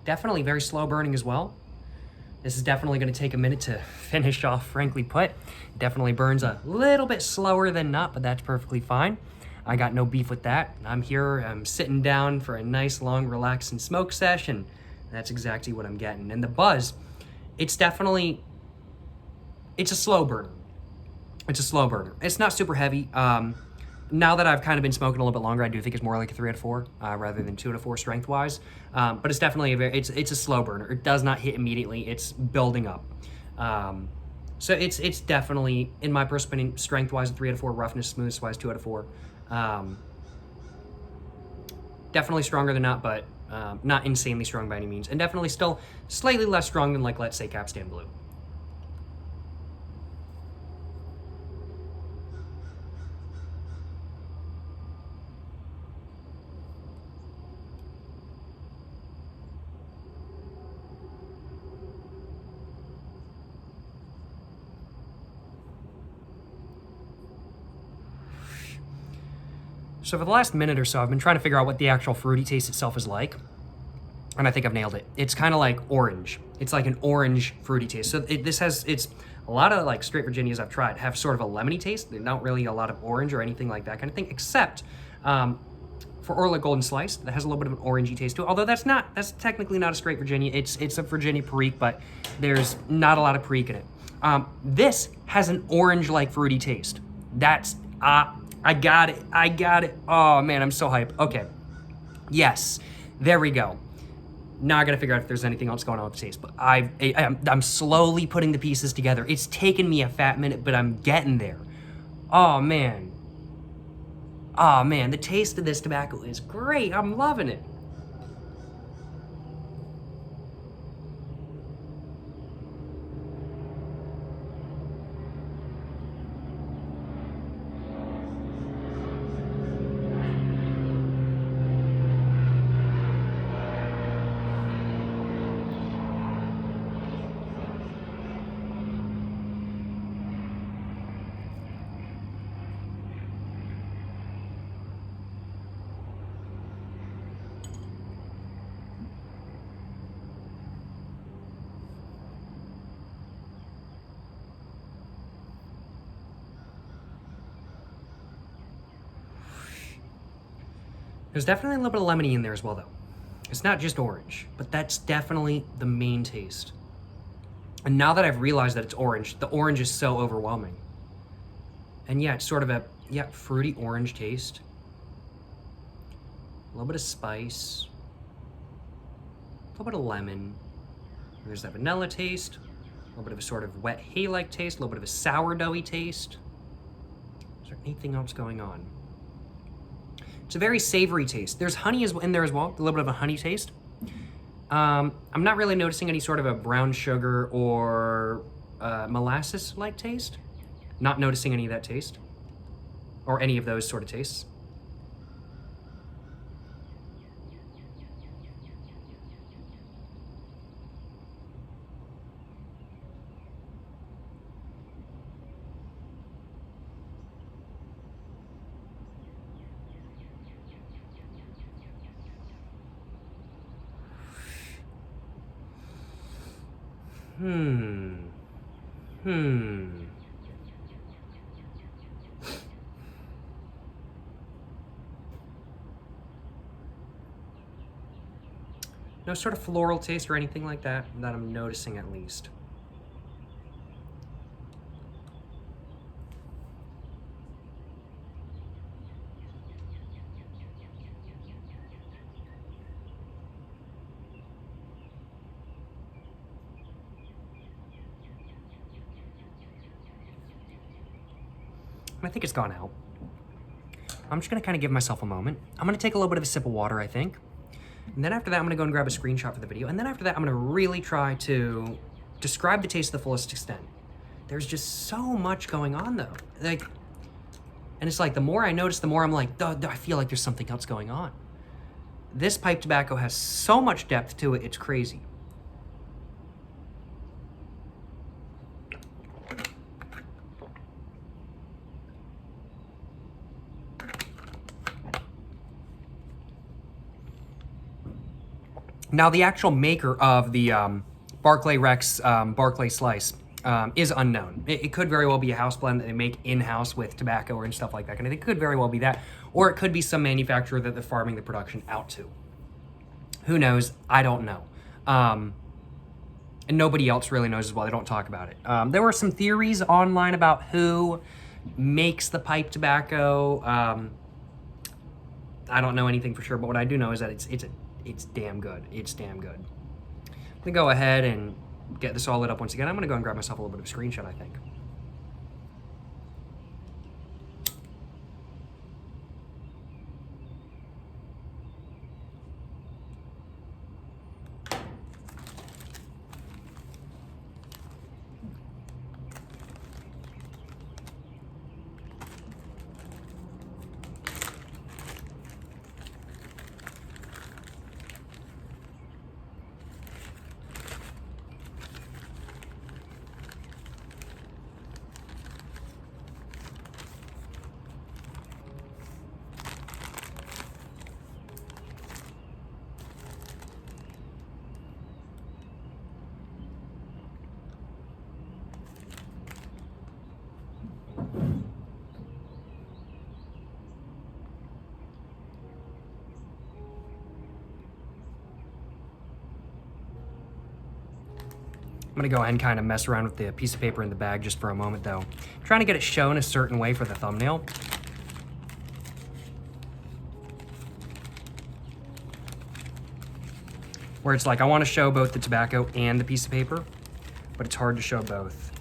Definitely very slow burning as well. This is definitely going to take a minute to finish off, frankly put. Definitely burns a little bit slower than not, but that's perfectly fine. I got no beef with that. I'm here, I'm sitting down for a nice, long, relaxing smoke session. That's exactly what I'm getting. And the buzz, it's definitely, it's a slow burner. It's a slow burner. It's not super heavy. Now that I've kind of been smoking a little bit longer, I do think it's more like a 3 out of 4 rather than 2 out of 4 strength-wise. But it's definitely it's a slow burner. It does not hit immediately. It's building up. So it's definitely, in my personal opinion, strength-wise, a 3 out of 4, roughness, smoothness-wise, 2 out of 4. Definitely stronger than not, but not insanely strong by any means, and definitely still slightly less strong than, like, let's say, Capstan Blue. So for the last minute or so, I've been trying to figure out what the actual fruity taste itself is like. And I think I've nailed it. It's kind of like orange. It's like an orange fruity taste. So it's a lot of like straight Virginias I've tried have sort of a lemony taste. They're not really a lot of orange or anything like that kind of thing, except for Orla Golden Slice, that has a little bit of an orangey taste to it. Although that's technically not a straight Virginia. It's a Virginia Perique, but there's not a lot of Perique in it. This has an orange-like fruity taste. That's I got it. Oh man, I'm so hyped. Okay. Yes. There we go. Now I gotta figure out if there's anything else going on with the taste, but I'm slowly putting the pieces together. It's taken me a fat minute, but I'm getting there. Oh man. Oh man, the taste of this tobacco is great. I'm loving it. There's definitely a little bit of lemony in there as well, though. It's not just orange, but that's definitely the main taste. And now that I've realized that it's orange, the orange is so overwhelming. And yeah, it's sort of a, fruity orange taste. A little bit of spice. A little bit of lemon. There's that vanilla taste. A little bit of a sort of wet hay-like taste. A little bit of a sourdoughy taste. Is there anything else going on? It's a very savory taste. There's honey in there as well, a little bit of a honey taste. I'm not really noticing any sort of a brown sugar or molasses-like taste. Not noticing any of that taste. Or any of those sort of tastes. No sort of floral taste or anything like that I'm noticing at least. I think it's gone out. I'm just gonna kind of give myself a moment. I'm gonna take a little bit of a sip of water, I think. And then after that, I'm gonna go and grab a screenshot for the video. And then after that, I'm gonna really try to describe the taste to the fullest extent. There's just so much going on though. And it's like, the more I notice, the more I'm like, I feel like there's something else going on. This pipe tobacco has so much depth to it, it's crazy. Now, the actual maker of the Barclay Rex Barclay Slice is unknown. It could very well be a house blend that they make in-house with tobacco and stuff like that. And it could very well be that. Or it could be some manufacturer that they're farming the production out to. Who knows? I don't know. And nobody else really knows as well. They don't talk about it. There were some theories online about who makes the pipe tobacco. I don't know anything for sure, but what I do know is that it's damn good. It's damn good. I'm gonna go ahead and get this all lit up once again. I'm gonna go and grab myself a little bit of a screenshot, I think. I'm gonna go ahead and kind of mess around with the piece of paper in the bag just for a moment though. I'm trying to get it shown a certain way for the thumbnail. Where it's like, I wanna show both the tobacco and the piece of paper, but it's hard to show both.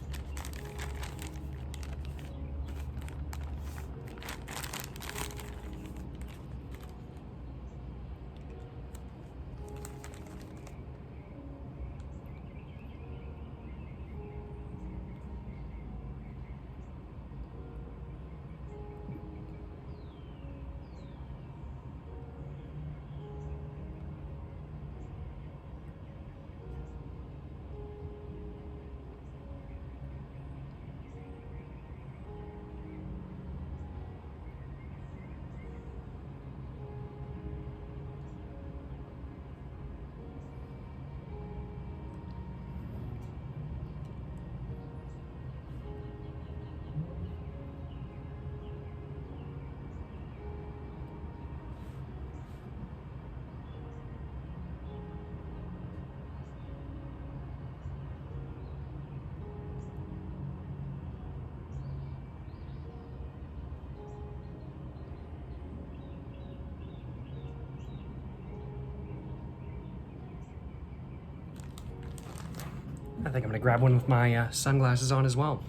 think I'm gonna grab one with my sunglasses on as well.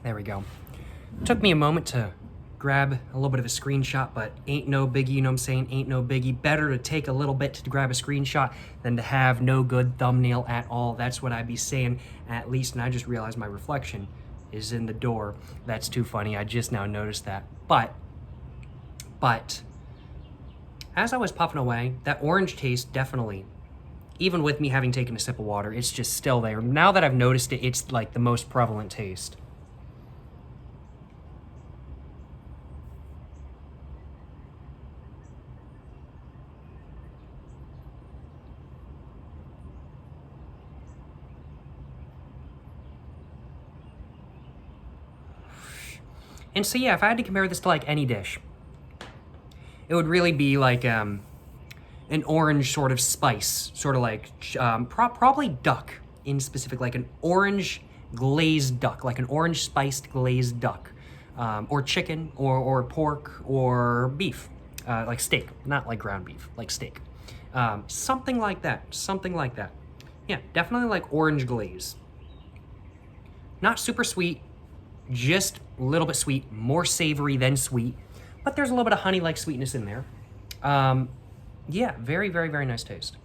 There we go. Took me a moment to grab a little bit of a screenshot, but ain't no biggie, you know what I'm saying? Ain't no biggie. Better to take a little bit to grab a screenshot than to have no good thumbnail at all. That's what I'd be saying, at least. And I just realized my reflection is in the door. That's too funny. I just now noticed that. But, as I was puffing away, that orange taste definitely, even with me having taken a sip of water, it's just still there. Now that I've noticed it, it's like the most prevalent taste. And so yeah, if I had to compare this to like any dish, it would really be like an orange sort of spice, sort of like probably duck in specific, like an orange glazed duck, like an orange spiced glazed duck, or chicken, or pork, or beef, like steak, not like ground beef, like steak, something like that, something like that. Yeah, definitely like orange glaze. Not super sweet, just a little bit sweet, more savory than sweet, but there's a little bit of honey-like sweetness in there. Yeah, very, very, very nice taste.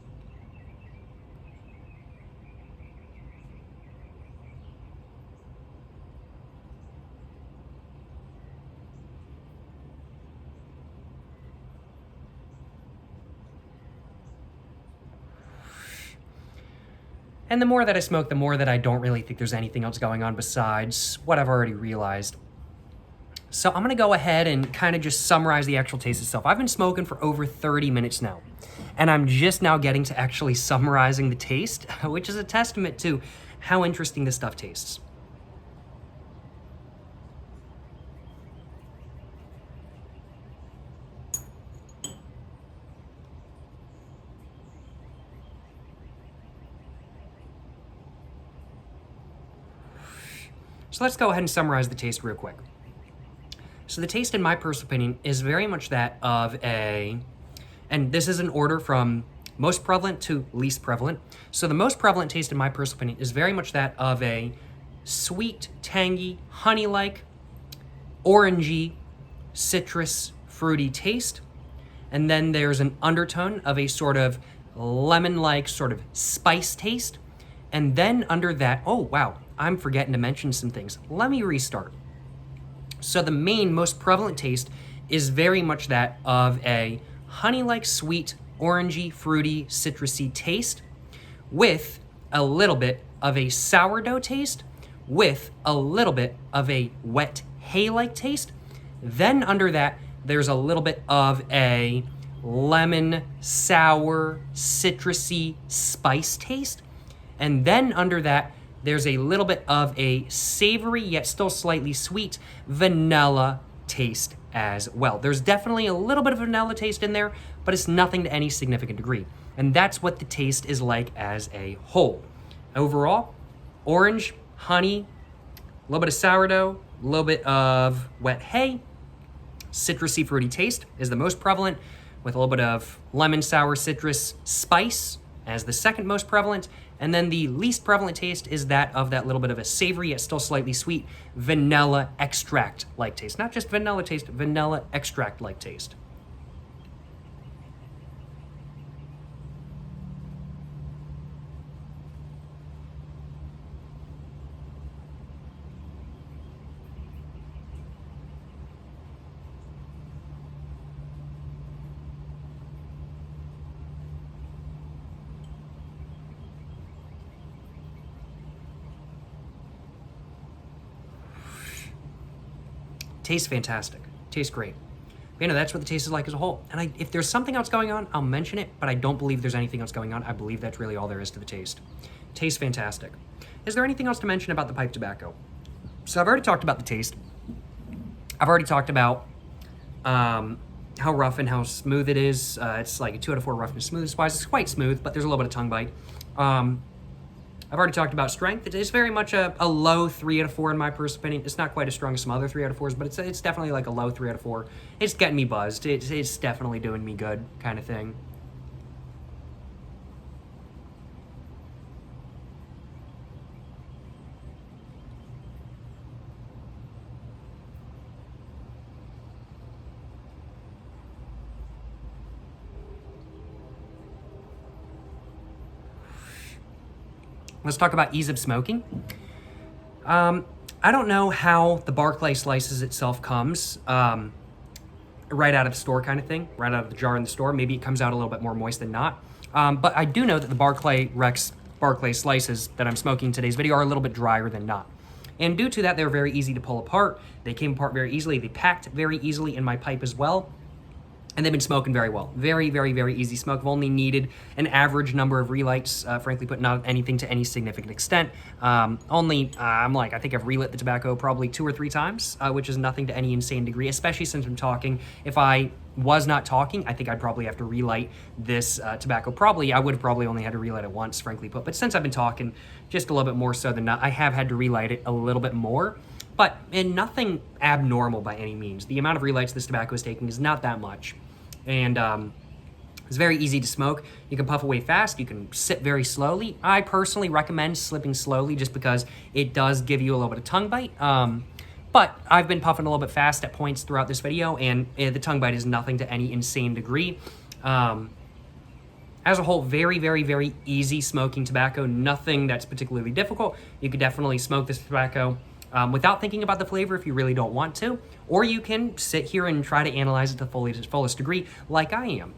And the more that I smoke, the more that I don't really think there's anything else going on besides what I've already realized. So I'm gonna go ahead and kind of just summarize the actual taste itself. I've been smoking for over 30 minutes now, and I'm just now getting to actually summarizing the taste, which is a testament to how interesting this stuff tastes. So let's go ahead and summarize the taste real quick. So the taste, in my personal opinion, is very much that of and this is an order from most prevalent to least prevalent. So the most prevalent taste, in my personal opinion, is very much that of a sweet, tangy, honey-like, orangey, citrus, fruity taste. And then there's an undertone of a sort of lemon-like sort of spice taste. And then under that, oh wow, I'm forgetting to mention some things. Let me restart. So the main, most prevalent taste is very much that of a honey-like sweet, orangey, fruity, citrusy taste with a little bit of a sourdough taste with a little bit of a wet hay-like taste. Then under that, there's a little bit of a lemon, sour, citrusy spice taste. And then under that, there's a little bit of a savory, yet still slightly sweet, vanilla taste as well. There's definitely a little bit of vanilla taste in there, but it's nothing to any significant degree. And that's what the taste is like as a whole. Overall, orange, honey, a little bit of sourdough, a little bit of wet hay, citrusy, fruity taste is the most prevalent, with a little bit of lemon, sour, citrus, spice as the second most prevalent. And then the least prevalent taste is that of that little bit of a savory, yet still slightly sweet, vanilla extract-like taste. Not just vanilla taste, vanilla extract-like taste. Tastes fantastic. Tastes great. But, you know, that's what the taste is like as a whole. And if there's something else going on, I'll mention it, but I don't believe there's anything else going on. I believe that's really all there is to the taste. Tastes fantastic. Is there anything else to mention about the pipe tobacco? So I've already talked about the taste. I've already talked about how rough and how smooth it is. It's like a 2 out of 4 roughness smoothness wise. It's quite smooth, but there's a little bit of tongue bite. I've already talked about strength. It is very much a low 3 out of 4 in my personal opinion. It's not quite as strong as some other 3 out of 4s, but it's definitely like a low 3 out of 4. It's getting me buzzed. It's definitely doing me good kind of thing. Let's talk about ease of smoking. I don't know how the Barclay slices itself comes right out of the store kind of thing, right out of the jar in the store. Maybe it comes out a little bit more moist than not. But I do know that the Barclay Rex Barclay slices that I'm smoking in today's video are a little bit drier than not. And due to that, they're very easy to pull apart. They came apart very easily. They packed very easily in my pipe as well. And they've been smoking very well. Very, very, very easy smoke. I've only needed an average number of relights, frankly, but not anything to any significant extent. I think I've relit the tobacco probably 2 or 3 times, which is nothing to any insane degree, especially since I'm talking. If I was not talking, I think I'd probably have to relight this tobacco. I would have probably only had to relight it once, frankly put. But since I've been talking just a little bit more so than not, I have had to relight it a little bit more. But nothing abnormal by any means. The amount of relights this tobacco is taking is not that much. And it's very easy to smoke. You can puff away fast. You can sip very slowly. I personally recommend slipping slowly just because it does give you a little bit of tongue bite. But I've been puffing a little bit fast at points throughout this video, and the tongue bite is nothing to any insane degree. As a whole, very, very, very easy smoking tobacco. Nothing that's particularly difficult. You could definitely smoke this tobacco without thinking about the flavor if you really don't want to, or you can sit here and try to analyze it to the fullest degree like I am.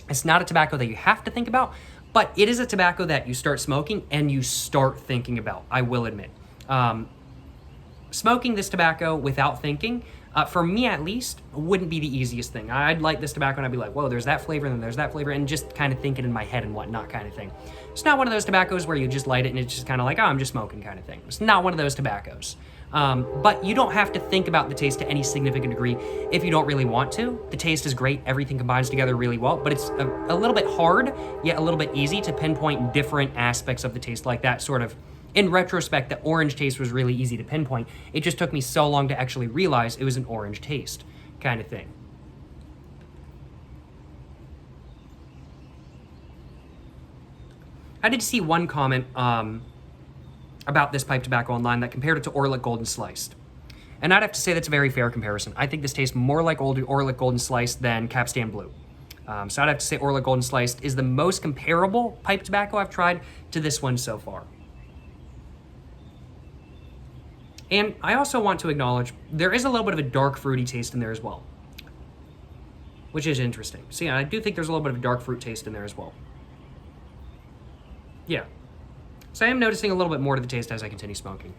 It's not a tobacco that you have to think about, but it is a tobacco that you start smoking and you start thinking about, I will admit. Smoking this tobacco without thinking, for me at least, wouldn't be the easiest thing. I'd light this tobacco and I'd be like, whoa, there's that flavor and then there's that flavor, and just kind of think it in my head and whatnot kind of thing. It's not one of those tobaccos where you just light it and it's just kind of like, oh, I'm just smoking kind of thing. It's not one of those tobaccos. But you don't have to think about the taste to any significant degree if you don't really want to. The taste is great. Everything combines together really well, but it's a little bit hard, yet a little bit easy to pinpoint different aspects of the taste like that sort of. In retrospect, the orange taste was really easy to pinpoint. It just took me so long to actually realize it was an orange taste kind of thing. I did see one comment about this pipe tobacco online that compared it to Orlik Golden Sliced. And I'd have to say that's a very fair comparison. I think this tastes more like Orlik Golden Sliced than Capstan Blue. So I'd have to say Orlik Golden Sliced is the most comparable pipe tobacco I've tried to this one so far. And I also want to acknowledge there is a little bit of a dark fruity taste in there as well, which is interesting. So yeah, I do think there's a little bit of a dark fruit taste in there as well. Yeah. So I am noticing a little bit more to the taste as I continue smoking.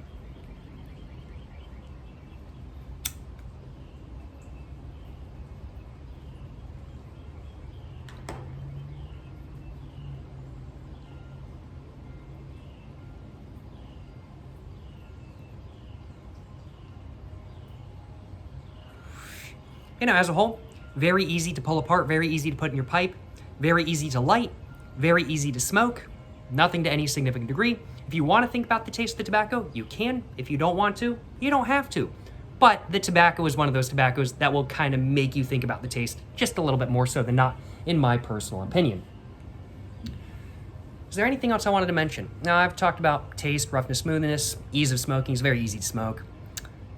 You know, as a whole, very easy to pull apart, very easy to put in your pipe, very easy to light, very easy to smoke, nothing to any significant degree. If you want to think about the taste of the tobacco, you can. If you don't want to, you don't have to. But the tobacco is one of those tobaccos that will kind of make you think about the taste just a little bit more so than not, in my personal opinion. Is there anything else I wanted to mention? Now, I've talked about taste, roughness, smoothness, ease of smoking. It's very easy to smoke.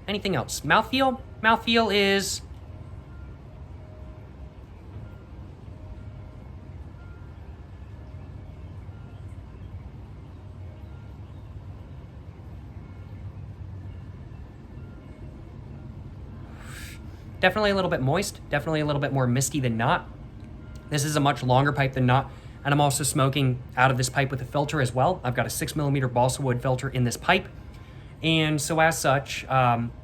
Anything else? Mouthfeel? Mouthfeel is... definitely a little bit moist, definitely a little bit more misty than not. This is a much longer pipe than not, and I'm also smoking out of this pipe with a filter as well. I've got a 6mm balsa wood filter in this pipe, And so as such,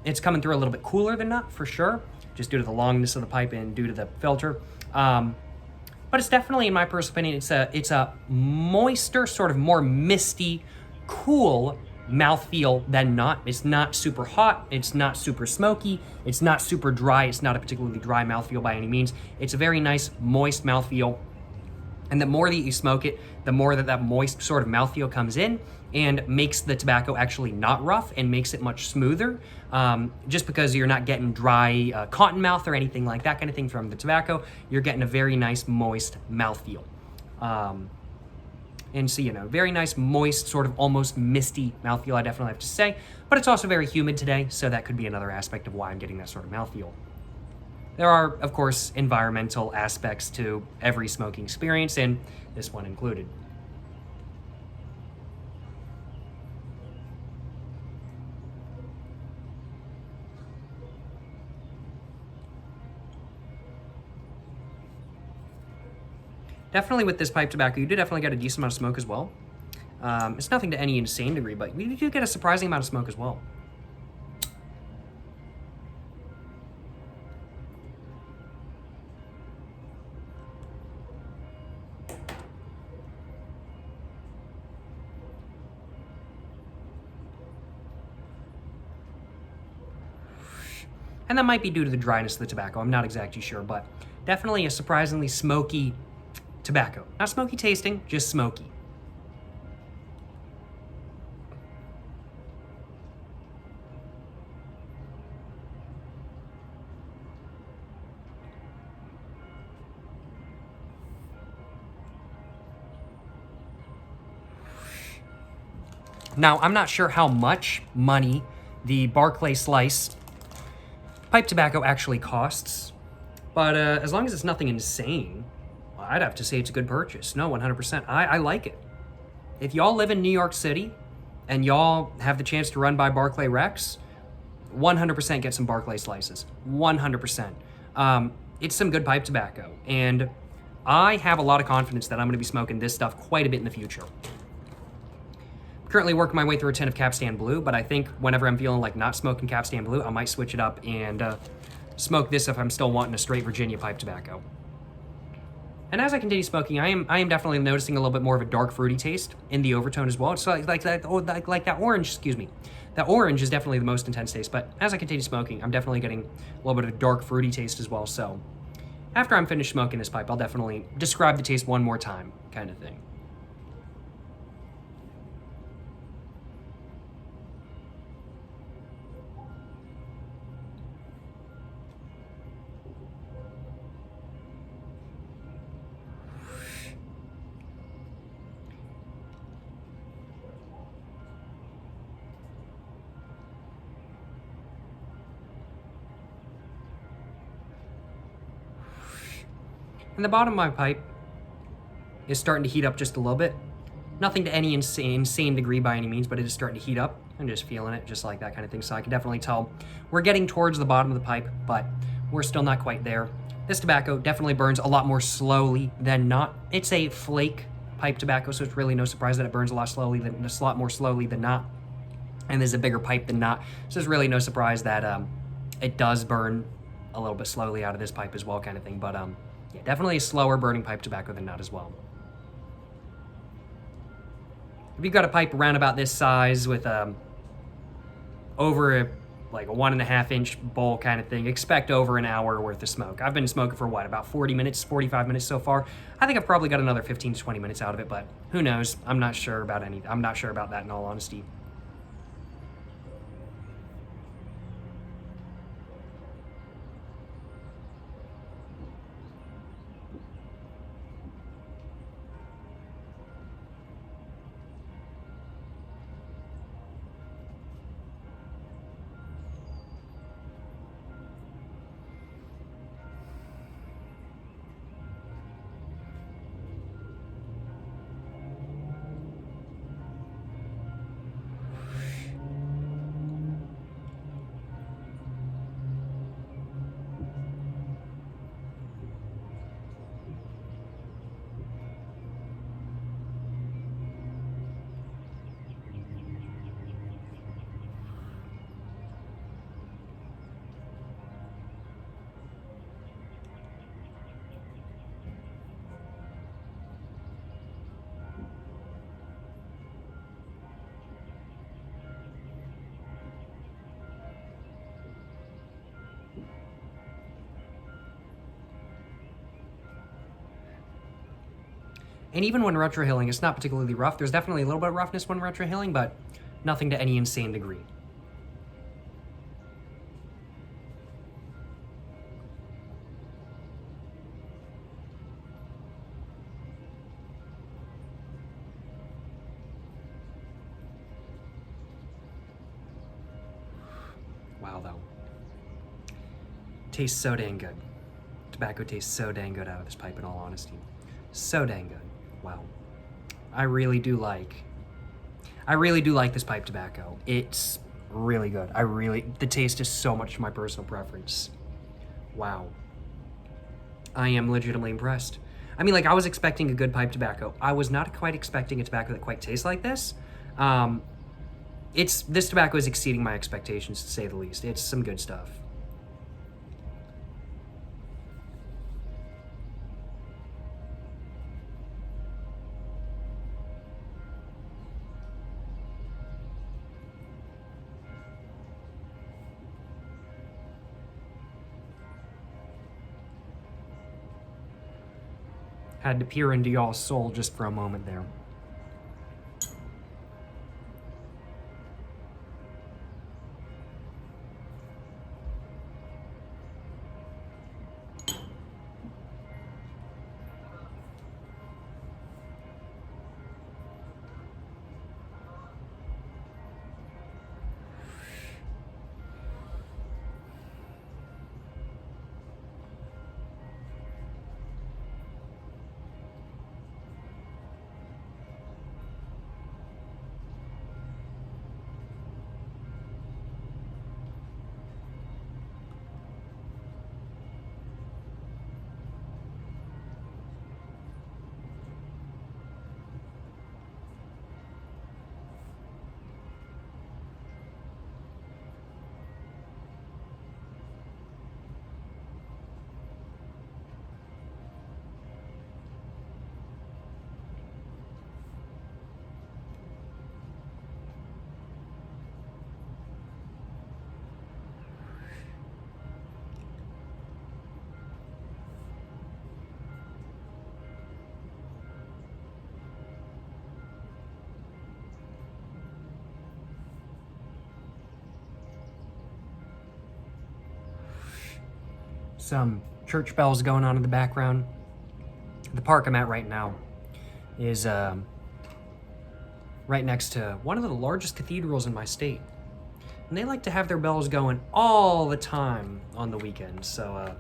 it's coming through a little bit cooler than not, for sure, just due to the longness of the pipe and due to the filter. But it's definitely, in my personal opinion, it's a moister, sort of more misty, cool mouthfeel than not. It's not super hot. It's not super smoky. It's not super dry. It's not a particularly dry mouthfeel by any means. It's a very nice, moist mouthfeel. And the more that you smoke it, the more that moist sort of mouthfeel comes in and makes the tobacco actually not rough and makes it much smoother, just because you're not getting dry cotton mouth or anything like that kind of thing from the tobacco. You're getting a very nice, moist mouthfeel. And so, very nice, moist, sort of almost misty mouthfeel, I definitely have to say. But it's also very humid today, so that could be another aspect of why I'm getting that sort of mouthfeel. There are, of course, environmental aspects to every smoking experience, and this one included. Definitely with this pipe tobacco, you do definitely get a decent amount of smoke as well. It's nothing to any insane degree, but you do get a surprising amount of smoke as well. And that might be due to the dryness of the tobacco. I'm not exactly sure, but definitely a surprisingly smoky tobacco. Not smoky tasting, just smoky. Now, I'm not sure how much money the Barclay Slice pipe tobacco actually costs, but as long as it's nothing insane, I'd have to say it's a good purchase. No, 100%. I like it. If y'all live in New York City and y'all have the chance to run by Barclay Rex, 100% get some Barclay Slices. 100%. It's some good pipe tobacco, and I have a lot of confidence that I'm going to be smoking this stuff quite a bit in the future. Currently working my way through a tin of Capstan Blue, but I think whenever I'm feeling like not smoking Capstan Blue, I might switch it up and smoke this if I'm still wanting a straight Virginia pipe tobacco. And as I continue smoking, I am definitely noticing a little bit more of a dark fruity taste in the overtone as well. It's like that orange, excuse me. That orange is definitely the most intense taste, but as I continue smoking, I'm definitely getting a little bit of a dark fruity taste as well. So after I'm finished smoking this pipe, I'll definitely describe the taste one more time, kind of thing. And the bottom of my pipe is starting to heat up just a little bit. Nothing to any insane degree by any means, but it is starting to heat up. I'm just feeling it, just like that kind of thing. So I can definitely tell we're getting towards the bottom of the pipe, but we're still not quite there. This tobacco definitely burns a lot more slowly than not. It's a flake pipe tobacco, so it's really no surprise that it burns a lot more slowly than not. And there's a bigger pipe than not, so there's really no surprise that it does burn a little bit slowly out of this pipe as well, kind of thing. But yeah, definitely a slower burning pipe tobacco than not as well. If you've got a pipe around about this size with over like a 1.5 inch bowl kind of thing, expect over an hour worth of smoke. I've been smoking for what, about 40 minutes, 45 minutes so far. I think I've probably got another 15 to 20 minutes out of it, but who knows? I'm not sure about that in all honesty. And even when retrohaling, it's not particularly rough. There's definitely a little bit of roughness when retrohaling, but nothing to any insane degree. Wow, though. Tastes so dang good. Tobacco tastes so dang good out of this pipe, in all honesty. So dang good. Wow. I really do like this pipe tobacco. It's really good. The taste is so much my personal preference. Wow. I am legitimately impressed. I mean, like, I was expecting a good pipe tobacco. I was not quite expecting a tobacco that quite tastes like this. This tobacco is exceeding my expectations, to say the least. It's some good stuff. Had to peer into y'all's soul just for a moment there. Some church bells going on in the background. The park I'm at right now is right next to one of the largest cathedrals in my state. And they like to have their bells going all the time on the weekends. So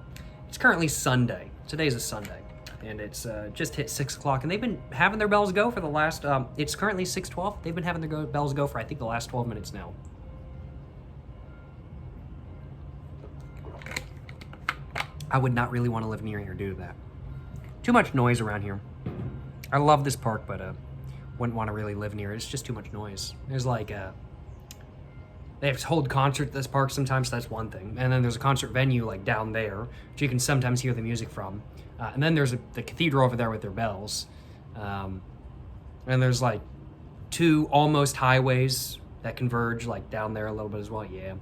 it's currently Sunday. Today's a Sunday. And it's just hit 6 o'clock. And they've been having their bells go for the last, it's currently 6:12. They've been having their bells go for, I think, the last 12 minutes now. I would not really want to live near here due to that. Too much noise around here. I love this park, but wouldn't want to really live near it. It's just too much noise. There's like they have to hold concerts at this park sometimes, so that's one thing. And then there's a concert venue like down there, which you can sometimes hear the music from. And then there's the cathedral over there with their bells. And there's like 2 almost highways that converge like down there a little bit as well. Yeah,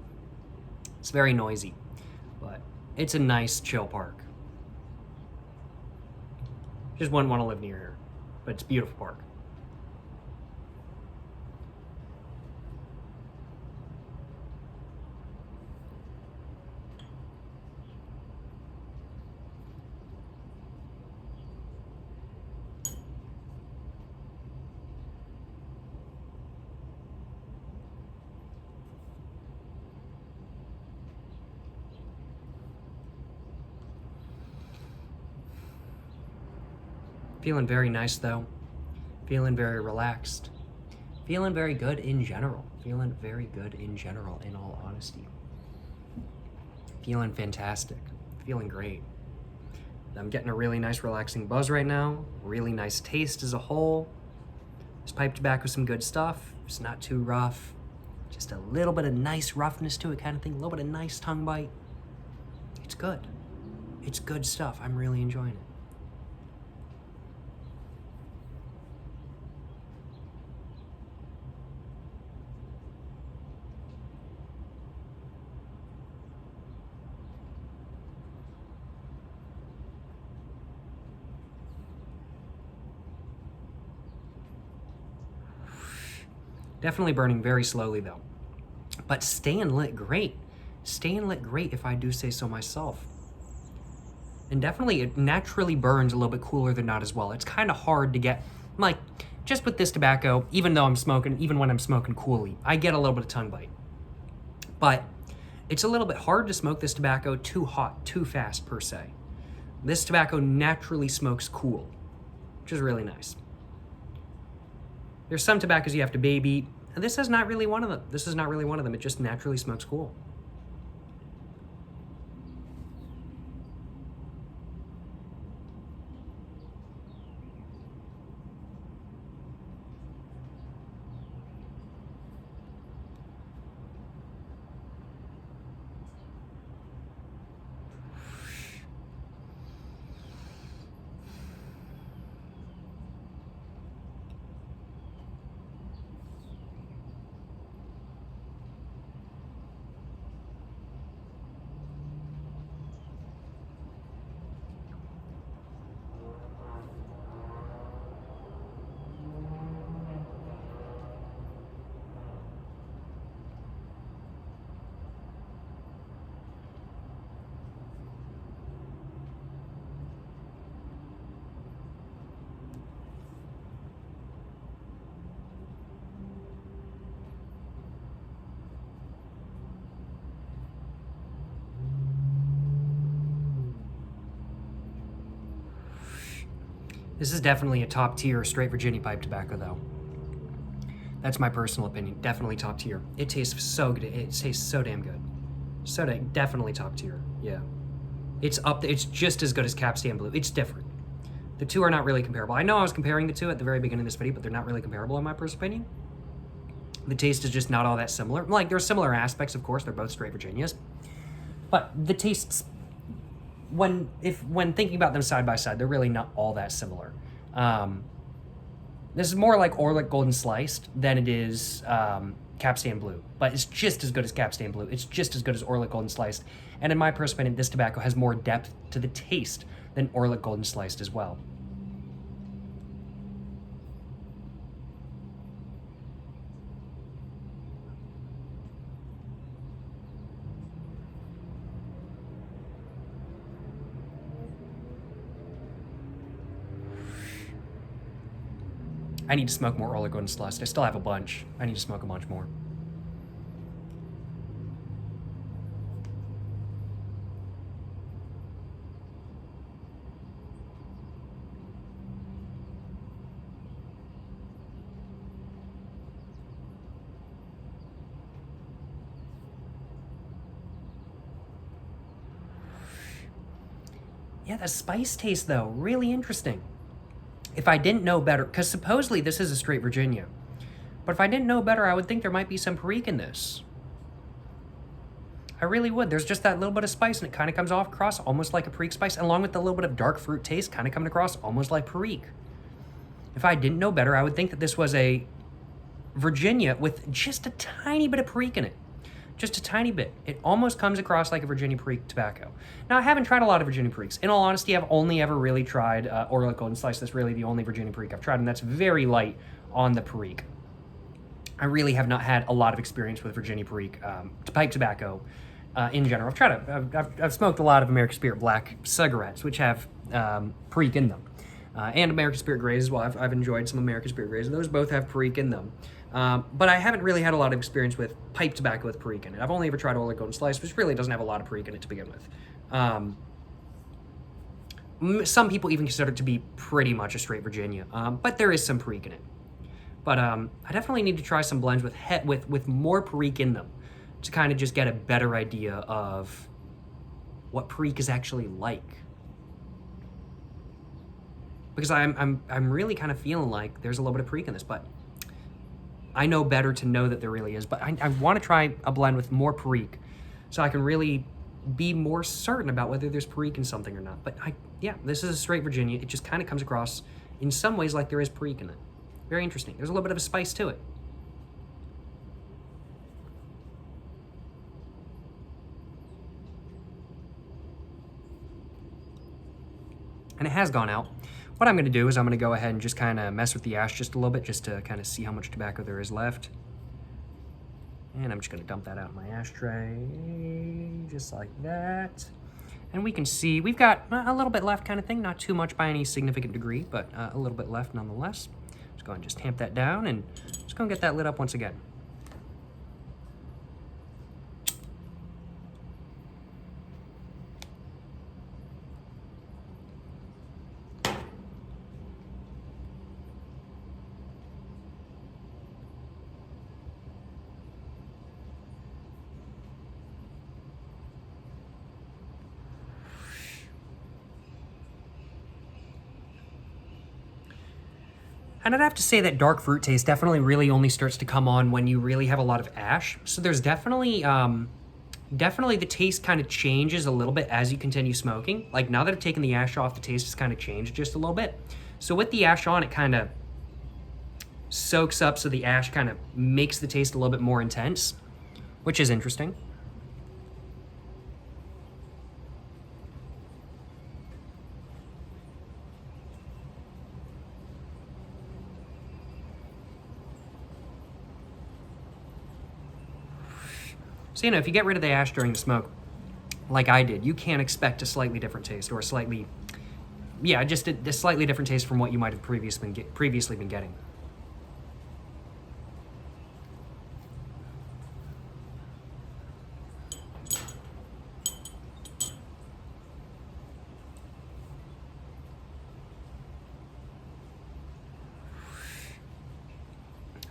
it's very noisy, but it's a nice chill park. Just wouldn't want to live near here, but it's a beautiful park. Feeling very nice though. Feeling very relaxed. Feeling very good in general. Feeling very good in general, in all honesty. Feeling fantastic. Feeling great. I'm getting a really nice relaxing buzz right now. Really nice taste as a whole. This pipe tobacco is some good stuff. It's not too rough. Just a little bit of nice roughness to it kind of thing. A little bit of nice tongue bite. It's good. It's good stuff. I'm really enjoying it. Definitely burning very slowly though. But staying lit great. Staying lit great if I do say so myself. And definitely it naturally burns a little bit cooler than not as well. It's kind of hard to get, like, just with this tobacco, even when I'm smoking coolly, I get a little bit of tongue bite. But it's a little bit hard to smoke this tobacco too hot, too fast per se. This tobacco naturally smokes cool, which is really nice. There's some tobaccos you have to baby, and this is not really one of them. This is not really one of them. It just naturally smokes cool. This is definitely a top tier straight Virginia pipe tobacco though. That's my personal opinion. Definitely top tier. It tastes so good. It tastes so damn good. Definitely top tier. Yeah. It's up there. It's just as good as Capstan Blue. It's different. The two are not really comparable. I know I was comparing the two at the very beginning of this video, but they're not really comparable in my personal opinion. The taste is just not all that similar. Like, there's similar aspects, of course. They're both straight Virginias. But the tastes, when thinking about them side by side, they're really not all that similar. This is more like Orlick Golden Sliced than it is Capstan Blue, but it's just as good as Capstan Blue. It's just as good as Orlick Golden Sliced, and in my personal opinion, this tobacco has more depth to the taste than Orlick Golden Sliced as well. I need to smoke more Orlick Golden Sliced. I still have a bunch. I need to smoke a bunch more. Yeah, that spice taste though, really interesting. If I didn't know better, because supposedly this is a straight Virginia, but if I didn't know better, I would think there might be some Perique in this. I really would. There's just that little bit of spice, and it kind of comes off across almost like a Perique spice, along with the little bit of dark fruit taste kind of coming across almost like Perique. If I didn't know better, I would think that this was a Virginia with just a tiny bit of Perique in it. Just a tiny bit. It almost comes across like a Virginia Perique tobacco. Now, I haven't tried a lot of Virginia Periques. In all honesty, I've only ever really tried Orlick Golden Slice. That's really the only Virginia Perique I've tried, and that's very light on the Perique. I really have not had a lot of experience with Virginia Perique pipe tobacco in general. I've smoked a lot of American Spirit Black cigarettes, which have Perique in them. And American Spirit Grays as well. I've enjoyed some American Spirit Grays, and those both have Perique in them. But I haven't really had a lot of experience with pipe tobacco with Perique in it. I've only ever tried Orlick Golden Slice, which really doesn't have a lot of Perique in it to begin with. Some people even consider it to be pretty much a straight Virginia, but there is some Perique in it. But I definitely need to try some blends with more Perique in them to kind of just get a better idea of what Perique is actually like. Because I'm really kind of feeling like there's a little bit of Perique in this, but I know better to know that there really is. But I want to try a blend with more Perique so I can really be more certain about whether there's Perique in something or not. But yeah, this is a straight Virginia. It just kind of comes across in some ways like there is Perique in it. Very interesting. There's a little bit of a spice to it. And it has gone out. What I'm going to do is I'm going to go ahead and just kind of mess with the ash just a little bit just to kind of see how much tobacco there is left. And I'm just gonna dump that out in my ashtray, just like that. And we can see we've got a little bit left kind of thing, not too much by any significant degree, but a little bit left nonetheless. Just go ahead and just tamp that down and just go and get that lit up once again. And I'd have to say that dark fruit taste definitely really only starts to come on when you really have a lot of ash. So there's definitely the taste kind of changes a little bit as you continue smoking. Like now that I've taken the ash off, the taste has kind of changed just a little bit. So with the ash on, it kind of soaks up, so the ash kind of makes the taste a little bit more intense, which is interesting. So, if you get rid of the ash during the smoke, like I did, you can expect a slightly different taste, or a slightly, just a slightly different taste from what you might have previously been getting.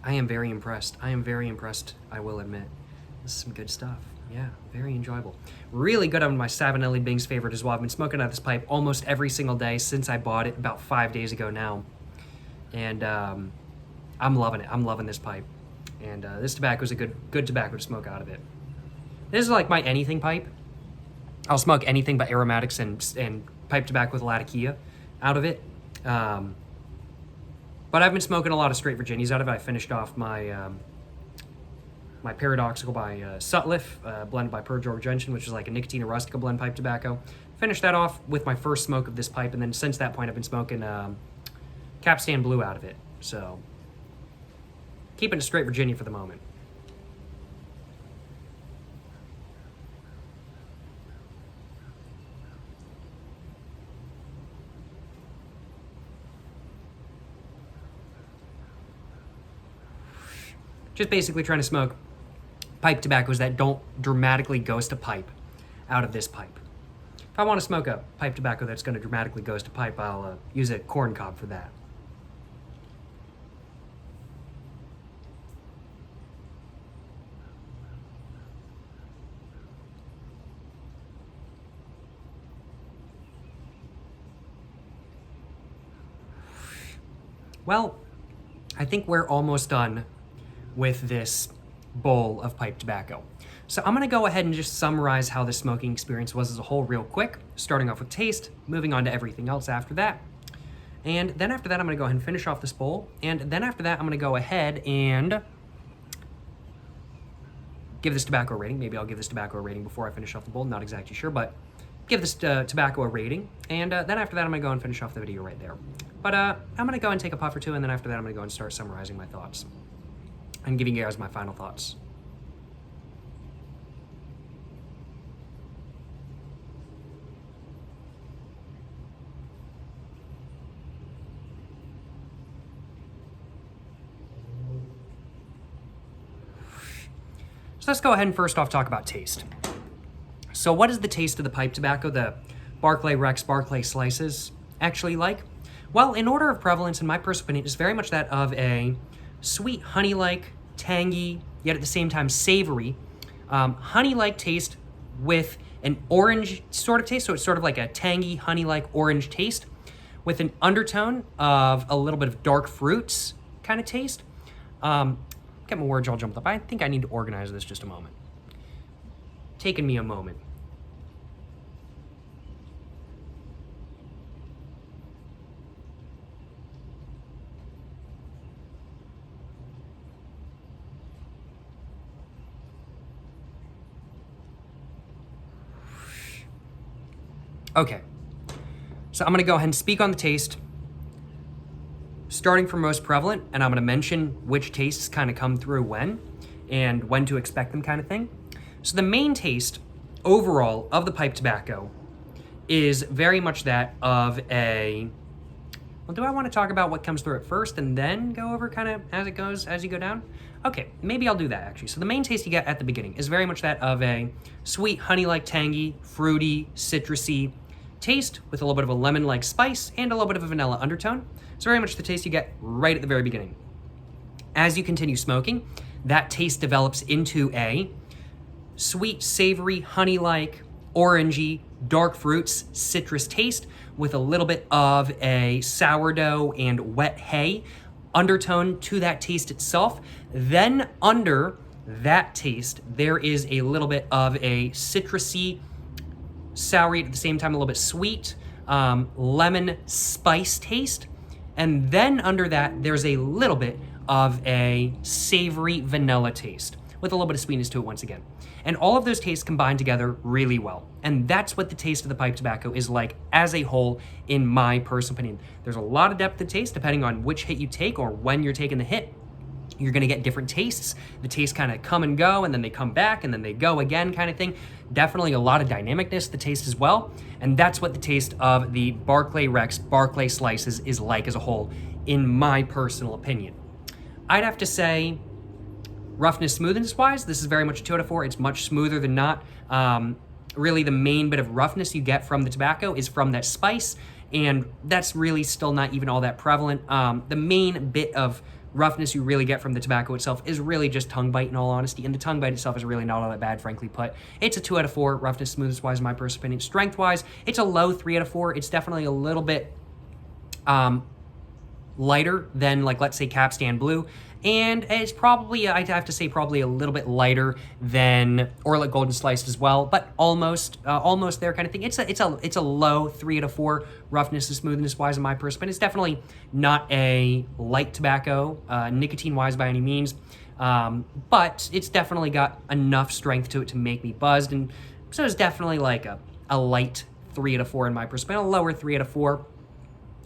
I am very impressed. I will admit. This is some good stuff. Yeah, very enjoyable. Really good on my Savinelli Bing's favorite as well. I've been smoking out of this pipe almost every single day since I bought it about 5 days ago now. And I'm loving it. I'm loving this pipe. And this tobacco is a good tobacco to smoke out of it. This is like my anything pipe. I'll smoke anything but aromatics and pipe tobacco with latakia out of it. But I've been smoking a lot of straight Virginias out of it. I finished off my my Paradoxical by Sutliff, blended by Per George Jensen, which is like a Nicotina Rustica blend pipe tobacco. Finished that off with my first smoke of this pipe, and then since that point I've been smoking Capstan Blue out of it. So, keeping it straight Virginia for the moment. Just basically trying to smoke pipe tobaccos that don't dramatically ghost a pipe out of this pipe. If I want to smoke a pipe tobacco that's going to dramatically ghost a pipe, I'll use a corn cob for that. Well, I think we're almost done with this bowl of pipe tobacco. So I'm gonna go ahead and just summarize how the smoking experience was as a whole real quick, starting off with taste, moving on to everything else after that. And then after that, I'm gonna go ahead and finish off this bowl. And then after that, I'm gonna go ahead and give this tobacco a rating. Maybe I'll give this tobacco a rating before I finish off the bowl, not exactly sure, but give this tobacco a rating. And then after that, I'm gonna go and finish off the video right there. But I'm gonna go and take a puff or two, and then after that, I'm gonna go and start summarizing my thoughts and giving you guys my final thoughts. So let's go ahead and first off talk about taste. So what is the taste of the pipe tobacco, the Barclay Rex Barclay Slices, actually like? Well, in order of prevalence, in my personal opinion, it's very much that of a sweet honey-like, tangy, yet at the same time savory, honey-like taste with an orange sort of taste. So it's sort of like a tangy, honey-like orange taste with an undertone of a little bit of dark fruits kind of taste. Get my words all jumped up. I think I need to organize this just a moment. Taking me a moment. Okay, so I'm gonna go ahead and speak on the taste, starting from most prevalent, and I'm gonna mention which tastes kind of come through when. and when to expect them kind of thing. So the main taste overall of the pipe tobacco is very much that of a, well, do I want to talk about what comes through it first and then go over kind of as it goes, as you go down? Okay, maybe I'll do that actually. So the main taste you get at the beginning is very much that of a sweet, honey-like, tangy, fruity, citrusy taste with a little bit of a lemon-like spice and a little bit of a vanilla undertone. It's very much the taste you get right at the very beginning. As you continue smoking, that taste develops into a sweet, savory, honey-like, orangey, dark fruits, citrus taste with a little bit of a sourdough and wet hay undertone to that taste itself. Then under that taste, there is a little bit of a citrusy, soury, at the same time a little bit sweet, lemon spice taste. And then under that, there's a little bit of a savory vanilla taste with a little bit of sweetness to it once again. And all of those tastes combine together really well. And that's what the taste of the pipe tobacco is like as a whole, in my personal opinion. There's a lot of depth to taste depending on which hit you take or when you're taking the hit. You're gonna get different tastes. The tastes kind of come and go, and then they come back, and then they go again kind of thing. Definitely a lot of dynamicness to the taste as well. And that's what the taste of the Barclay Rex Barclay Slices is like as a whole, in my personal opinion. I'd have to say, roughness, smoothness wise, this is very much a 2 out of 4. It's much smoother than not. Really the main bit of roughness you get from the tobacco is from that spice, and that's really still not even all that prevalent. The main bit of roughness you really get from the tobacco itself is really just tongue bite, in all honesty, and the tongue bite itself is really not all that bad, frankly put. It's a 2 out of 4, roughness, smoothness wise, in my personal opinion. Strength wise, it's a low 3 out of 4. It's definitely a little bit lighter than, like, let's say Capstan Blue, and it's probably, I'd have to say, probably a little bit lighter than Orlik Golden Sliced as well, but almost there kind of thing. It's a low 3 out of 4 roughness and smoothness wise in my personal opinion. It's definitely not a light tobacco, nicotine wise by any means, but it's definitely got enough strength to it to make me buzzed, and so it's definitely like a light 3 out of 4 in my personal opinion, a lower 3 out of 4.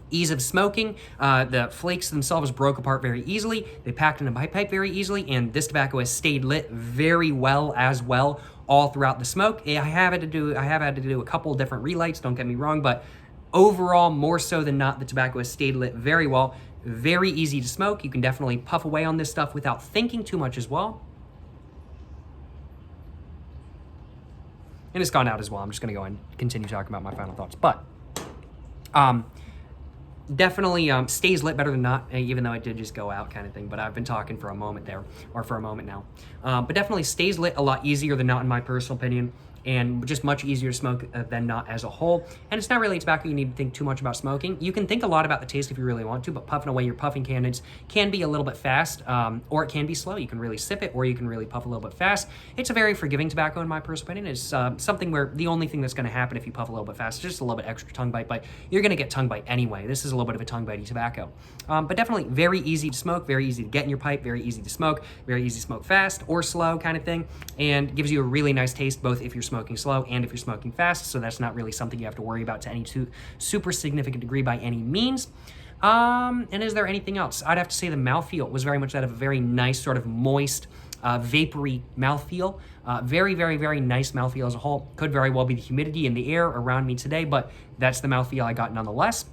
Ease of smoking, the flakes themselves broke apart very easily. They packed in a pipe very easily, and this tobacco has stayed lit very well as well all throughout the smoke. I have had to do a couple different relights, don't get me wrong, but overall, more so than not, the tobacco has stayed lit very well. Very easy to smoke. You can definitely puff away on this stuff without thinking too much as well. And it's gone out as well. I'm just going to go and continue talking about my final thoughts. But definitely stays lit better than not, even though it did just go out kind of thing. But I've been talking for a moment there, or for a moment now. But definitely stays lit a lot easier than not, in my personal opinion, and just much easier to smoke than not as a whole. And it's not really a tobacco you need to think too much about smoking. You can think a lot about the taste if you really want to, but puffing away your puffing candidates can be a little bit fast, or it can be slow. You can really sip it, or you can really puff a little bit fast. It's a very forgiving tobacco in my personal opinion. It's something where the only thing that's going to happen if you puff a little bit fast is just a little bit extra tongue bite, but you're going to get tongue bite anyway. This is a little bit of a tongue bitey tobacco. But definitely very easy to smoke, very easy to get in your pipe, very easy to smoke, very easy to smoke fast or slow kind of thing, and gives you a really nice taste both if you're smoking slow and if you're smoking fast, so that's not really something you have to worry about to any super significant degree by any means. And is there anything else? I'd have to say the mouthfeel was very much that of a very nice sort of moist, vapory mouthfeel. Very, very, very nice mouthfeel as a whole. Could very well be the humidity in the air around me today, but that's the mouthfeel I got nonetheless.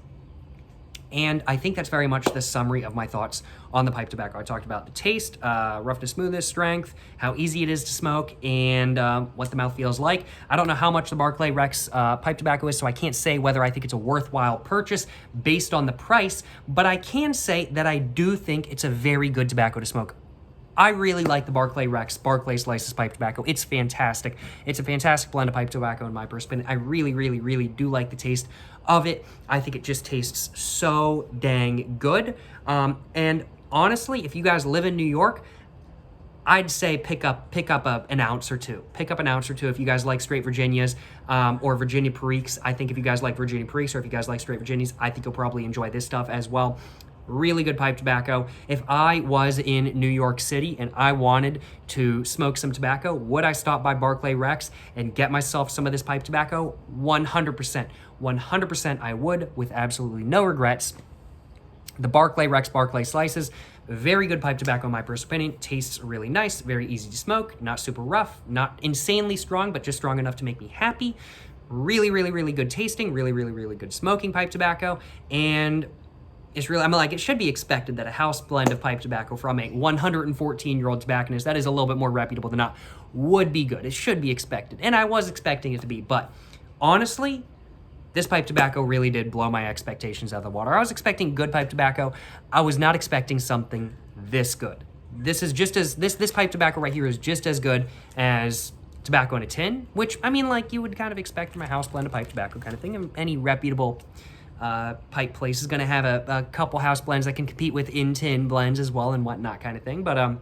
And I think that's very much the summary of my thoughts on the pipe tobacco. I talked about the taste, roughness, smoothness, strength, how easy it is to smoke, and what the mouth feels like. I don't know how much the Barclay Rex pipe tobacco is, so I can't say whether I think it's a worthwhile purchase based on the price, but I can say that I do think it's a very good tobacco to smoke. I really like the Barclay Rex Barclay Slices pipe tobacco. It's fantastic. It's a fantastic blend of pipe tobacco in my perspective. I really, really, really do like the taste of it. I think it just tastes so dang good. And honestly, if you guys live in New York, I'd say pick up an ounce or two. Pick up an ounce or two if you guys like straight Virginias or Virginia Periques. I think if you guys like Virginia Periques or if you guys like straight Virginias, I think you'll probably enjoy this stuff as well. Really good pipe tobacco. If I was in New York City and I wanted to smoke some tobacco, would I stop by Barclay Rex and get myself some of this pipe tobacco? 100%. 100% I would, with absolutely no regrets. The Barclay Rex Barclay Slices, Very good pipe tobacco in my personal opinion. Tastes really nice, very easy to smoke, not super rough, not insanely strong, but just strong enough to make me happy. Really, really, really good tasting, really, really, really good smoking pipe tobacco. And it's really, I'm like, it should be expected that a house blend of pipe tobacco from a 114-year-old tobacconist, that is a little bit more reputable than not, would be good. It should be expected. And I was expecting it to be, but honestly, this pipe tobacco really did blow my expectations out of the water. I was expecting good pipe tobacco. I was not expecting something this good. This is just as, this pipe tobacco right here is just as good as tobacco in a tin, which, I mean, like, you would kind of expect from a house blend of pipe tobacco kind of thing. And any reputable pipe place is going to have a couple house blends that can compete with in-tin blends as well and whatnot kind of thing. But,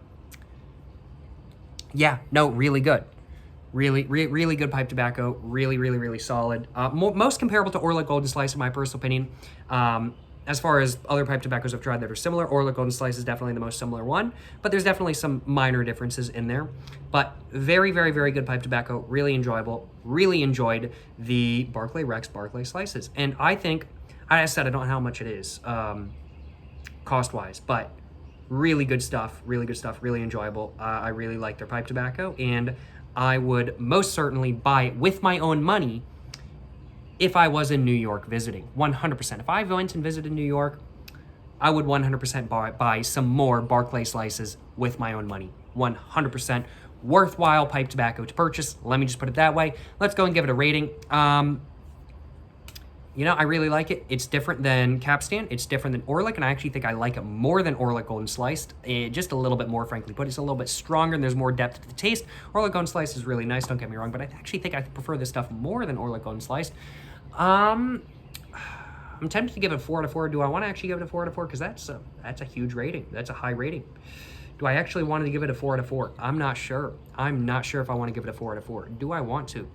yeah, no, really good. Really good pipe tobacco. Really, really, really solid. Most comparable to Orla Golden Slice, in my personal opinion. As far as other pipe tobaccos I've tried that are similar, Orla Golden Slice is definitely the most similar one, but there's definitely some minor differences in there. But very, very, very good pipe tobacco. Really enjoyable. Really enjoyed the Barclay Rex Barclay Slices. And I think, I said I don't know how much it is cost-wise, but really good stuff, really enjoyable. I really like their pipe tobacco, and I would most certainly buy it with my own money if I was in New York visiting, 100%. If I went and visited New York, I would 100% buy some more Barclay Slices with my own money. 100% worthwhile pipe tobacco to purchase. Let me just put it that way. Let's go and give it a rating. You know, I really like it. It's different than Capstan. It's different than Orlick, and I actually think I like it more than Orlick Golden Sliced. Just a little bit more, frankly, but it's a little bit stronger and there's more depth to the taste. Orlick Golden Sliced is really nice, don't get me wrong, but I actually think I prefer this stuff more than Orlick Golden Sliced. I'm tempted to give it a 4 out of 4. Do I want to actually give it a 4 out of 4? Because that's a huge rating. That's a high rating. Do I actually want to give it a 4 out of 4? I'm not sure. I'm not sure if I want to give it a 4 out of 4. Do I want to?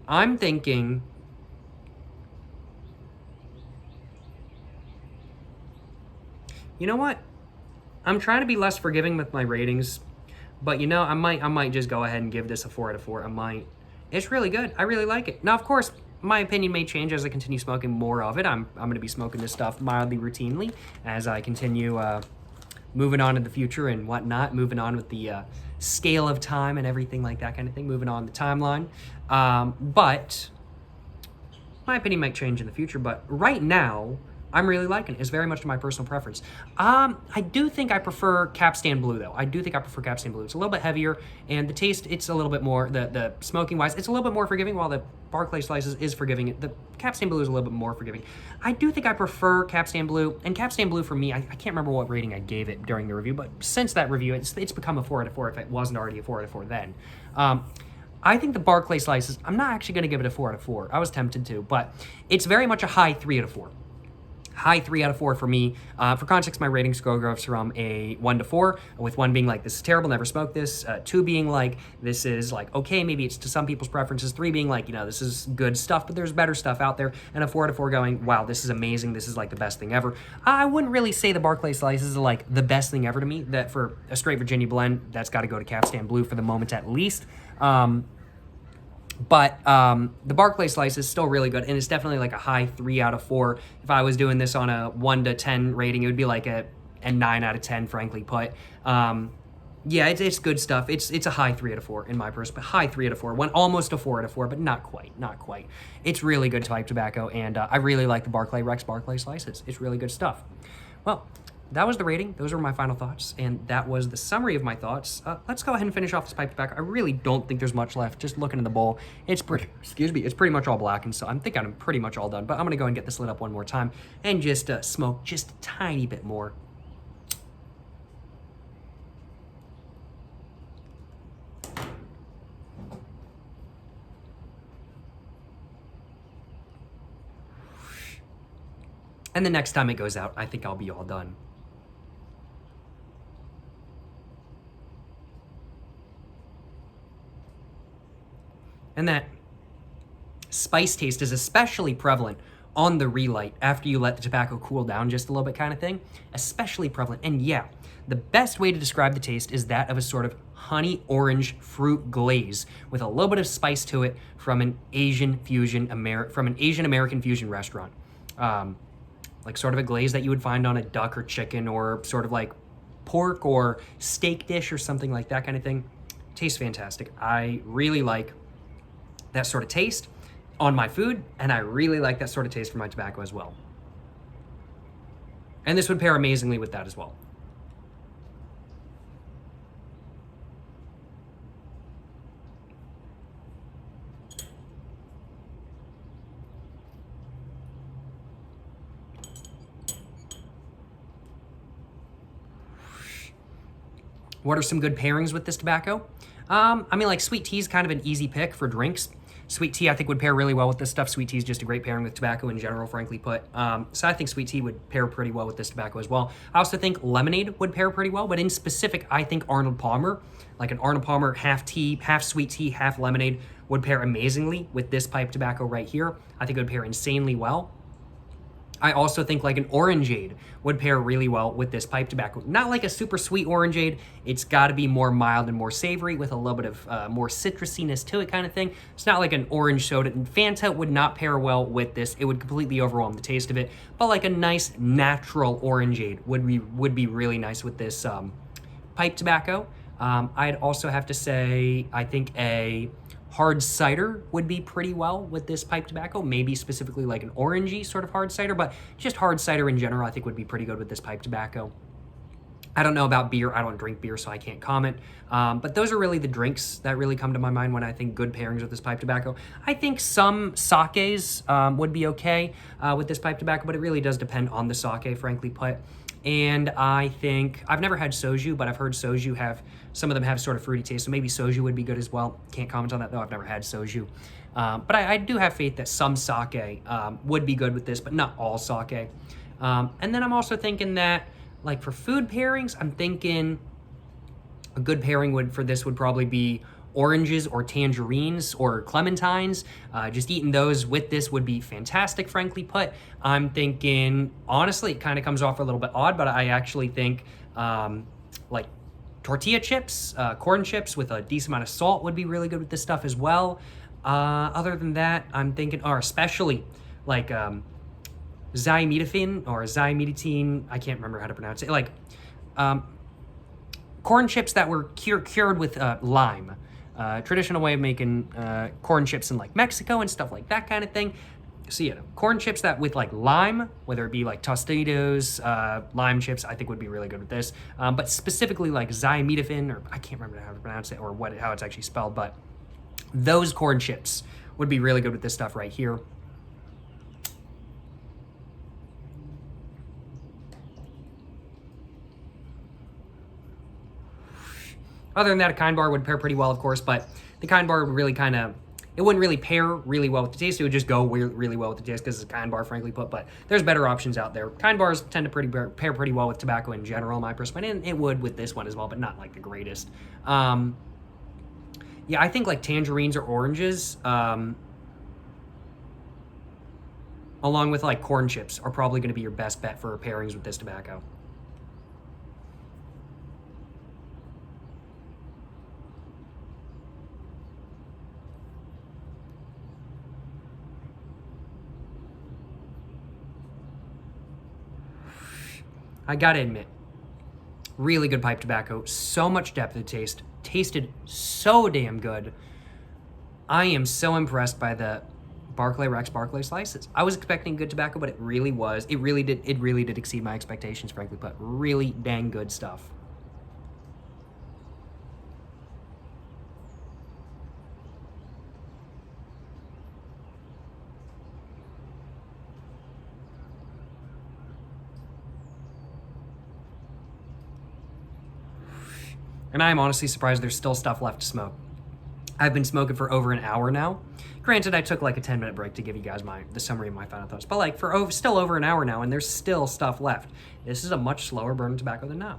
I'm thinking, you know what? I'm trying to be less forgiving with my ratings, but you know, I might just go ahead and give this a 4 out of 4. I might. It's really good. I really like it. Now, of course, my opinion may change as I continue smoking more of it. I'm going to be smoking this stuff mildly routinely as I continue moving on in the future and whatnot, moving on with the scale of time and everything like that kind of thing, moving on the timeline. But my opinion might change in the future, but right now, I'm really liking it. It's very much to my personal preference. I do think I prefer Capstan Blue, though. I do think I prefer Capstan Blue. It's a little bit heavier, and the taste, it's a little bit more, the smoking-wise, it's a little bit more forgiving, while the Barclay Slices is forgiving. The Capstan Blue is a little bit more forgiving. I do think I prefer Capstan Blue, and Capstan Blue, for me, I can't remember what rating I gave it during the review, but since that review, it's become a 4 out of 4 if it wasn't already a 4 out of 4 then. I think the Barclay Slices, I'm not actually going to give it a 4 out of 4. I was tempted to, but it's very much a high 3 out of 4. High 3 out of 4 for me. For context, my rating scale goes from a 1 to 4, with 1 being like, this is terrible, never smoked this. 2 being like, this is like, okay, maybe it's to some people's preferences. 3 being like, you know, this is good stuff, but there's better stuff out there. And a 4 out of 4 going, wow, this is amazing. This is like the best thing ever. I wouldn't really say the Barclay Slices are like the best thing ever to me. That for a straight Virginia blend, that's got to go to Capstan Blue for the moment at least. But the Barclay Slice is still really good, and it's definitely like a high 3 out of 4. If I was doing this on a 1 to 10 rating, it would be like a 9 out of 10, frankly put. Yeah, it's good stuff. It's a high 3 out of 4 in my personal, high 3 out of 4. Almost a 4 out of 4, but not quite. It's really good pipe tobacco, and I really like the Barclay Rex Barclay Slices. It's really good stuff. Well, that was the rating. Those were my final thoughts, and that was the summary of my thoughts. Let's go ahead and finish off this pipe tobacco. I really don't think there's much left. Just looking in the bowl, it's it's pretty much all blackened, so I'm thinking I'm pretty much all done. But I'm gonna go and get this lit up one more time and just smoke just a tiny bit more. And the next time it goes out, I think I'll be all done. And that spice taste is especially prevalent on the relight after you let the tobacco cool down just a little bit kind of thing. Especially prevalent. And yeah, the best way to describe the taste is that of a sort of honey orange fruit glaze with a little bit of spice to it from an Asian American fusion restaurant. like sort of a glaze that you would find on a duck or chicken or sort of like pork or steak dish or something like that kind of thing. Tastes fantastic. I really like that sort of taste on my food, and I really like that sort of taste for my tobacco as well. And this would pair amazingly with that as well. What are some good pairings with this tobacco? I mean, like sweet tea is kind of an easy pick for drinks. Sweet tea, I think, would pair really well with this stuff. Sweet tea is just a great pairing with tobacco in general, frankly put. So I think sweet tea would pair pretty well with this tobacco as well. I also think lemonade would pair pretty well, but in specific, I think Arnold Palmer, like an Arnold Palmer half tea, half sweet tea, half lemonade, would pair amazingly with this pipe tobacco right here. I think it would pair insanely well. I also think like an orangeade would pair really well with this pipe tobacco. Not like a super sweet orangeade. It's got to be more mild and more savory with a little bit of more citrusiness to it kind of thing. It's not like an orange soda. Fanta would not pair well with this. It would completely overwhelm the taste of it. But like a nice natural orangeade would be really nice with this pipe tobacco. I'd also have to say I think a hard cider would be pretty well with this pipe tobacco, maybe specifically like an orangey sort of hard cider, but just hard cider in general I think would be pretty good with this pipe tobacco. I don't know about beer. I don't drink beer, so I can't comment. But those are really the drinks that really come to my mind when I think good pairings with this pipe tobacco. I think some sakes would be okay with this pipe tobacco, but it really does depend on the sake, frankly put. And I think, I've never had soju, but I've heard soju some of them have sort of fruity taste, so maybe soju would be good as well. Can't comment on that though, I've never had soju. But I do have faith that some sake would be good with this, but not all sake. And then I'm also thinking that, like for food pairings, I'm thinking a good pairing for this would probably be oranges or tangerines or clementines. Just eating those with this would be fantastic, frankly put. I'm thinking, honestly, it kind of comes off a little bit odd, but I actually think like tortilla chips, corn chips with a decent amount of salt would be really good with this stuff as well. Other than that, I'm thinking, or especially like zymidafin or zymiditine, I can't remember how to pronounce it, like corn chips that were cured with lime. Traditional way of making corn chips in like Mexico and stuff like that kind of thing. So yeah, corn chips that with like lime, whether it be like Tostitos, lime chips, I think would be really good with this. But specifically like zymidafin, or I can't remember how to pronounce it or how it's actually spelled, but those corn chips would be really good with this stuff right here. Other than that, a kind bar would pair pretty well, of course, but the kind bar would really it wouldn't really pair really well with the taste. It would just go really well with the taste because it's a kind bar, frankly put, but there's better options out there. Kind bars tend to pair pretty well with tobacco in general, in my perspective, and it would with this one as well, but not like the greatest. Yeah, I think like tangerines or oranges, along with like corn chips, are probably going to be your best bet for pairings with this tobacco. I gotta admit, really good pipe tobacco, so much depth of taste, tasted so damn good. I am so impressed by the Barclay Rex Barclay slices. I was expecting good tobacco, but it really did exceed my expectations, frankly, but really dang good stuff. And I am honestly surprised there's still stuff left to smoke. I've been smoking for over an hour now. Granted, I took like a 10-minute break to give you guys the summary of my final thoughts, but like for still over an hour now, and there's still stuff left. This is a much slower burn tobacco than now.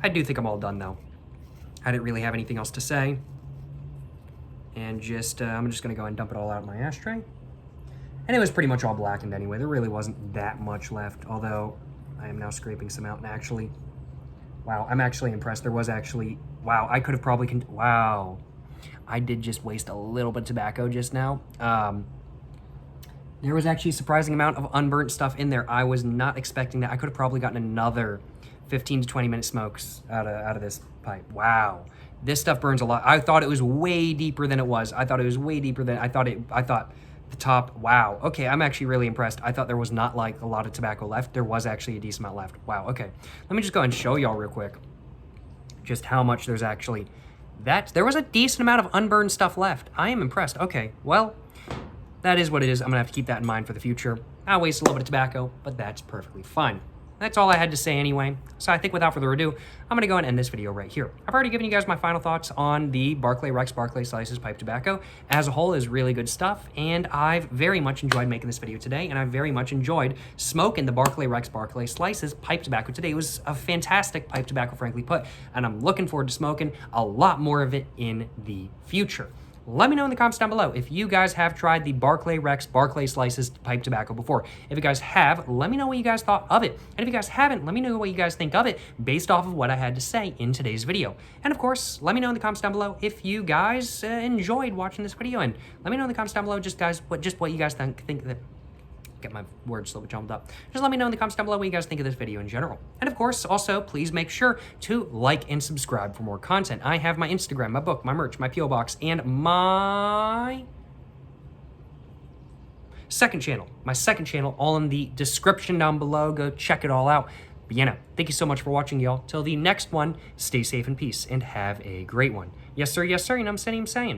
I do think I'm all done though. I didn't really have anything else to say. And I'm just gonna go and dump it all out in my ashtray. And it was pretty much all blackened anyway. There really wasn't that much left, although I am now scraping some out and actually, wow, I'm actually impressed. There was actually, wow, I could have probably, wow. I did just waste a little bit of tobacco just now. There was actually a surprising amount of unburnt stuff in there. I was not expecting that. I could have probably gotten another 15 to 20 minute smokes out of this pipe. Wow. This stuff burns a lot. I thought it was way deeper than it was. I thought the top, wow. Okay, I'm actually really impressed. I thought there was not like a lot of tobacco left. There was actually a decent amount left. Wow, okay. Let me just go and show y'all real quick just how much there's actually. There was a decent amount of unburned stuff left. I am impressed. Okay, well, that is what it is. I'm gonna have to keep that in mind for the future. I'll waste a little bit of tobacco, but that's perfectly fine. That's all I had to say anyway. So I think without further ado, I'm gonna go ahead and end this video right here. I've already given you guys my final thoughts on the Barclay Rex Barclay Slices pipe tobacco. As a whole, is really good stuff, and I've very much enjoyed making this video today, and I've very much enjoyed smoking the Barclay Rex Barclay Slices pipe tobacco today. It was a fantastic pipe tobacco, frankly put, and I'm looking forward to smoking a lot more of it in the future. Let me know in the comments down below if you guys have tried the Barclay Rex Barclay Slices pipe tobacco before. If you guys have, let me know what you guys thought of it. And if you guys haven't, let me know what you guys think of it based off of what I had to say in today's video. And of course, let me know in the comments down below if you guys enjoyed watching this video. And let me know in the comments down below just what you guys think that. Get my words a little bit jumbled up. Just let me know in the comments down below what you guys think of this video in general. And of course, also, please make sure to like and subscribe for more content. I have my Instagram, my book, my merch, my P.O. Box, and my second channel, all in the description down below. Go check it all out. But yeah, thank you so much for watching, y'all. Till the next one, stay safe and peace, and have a great one. Yes, sir, you know what I'm saying?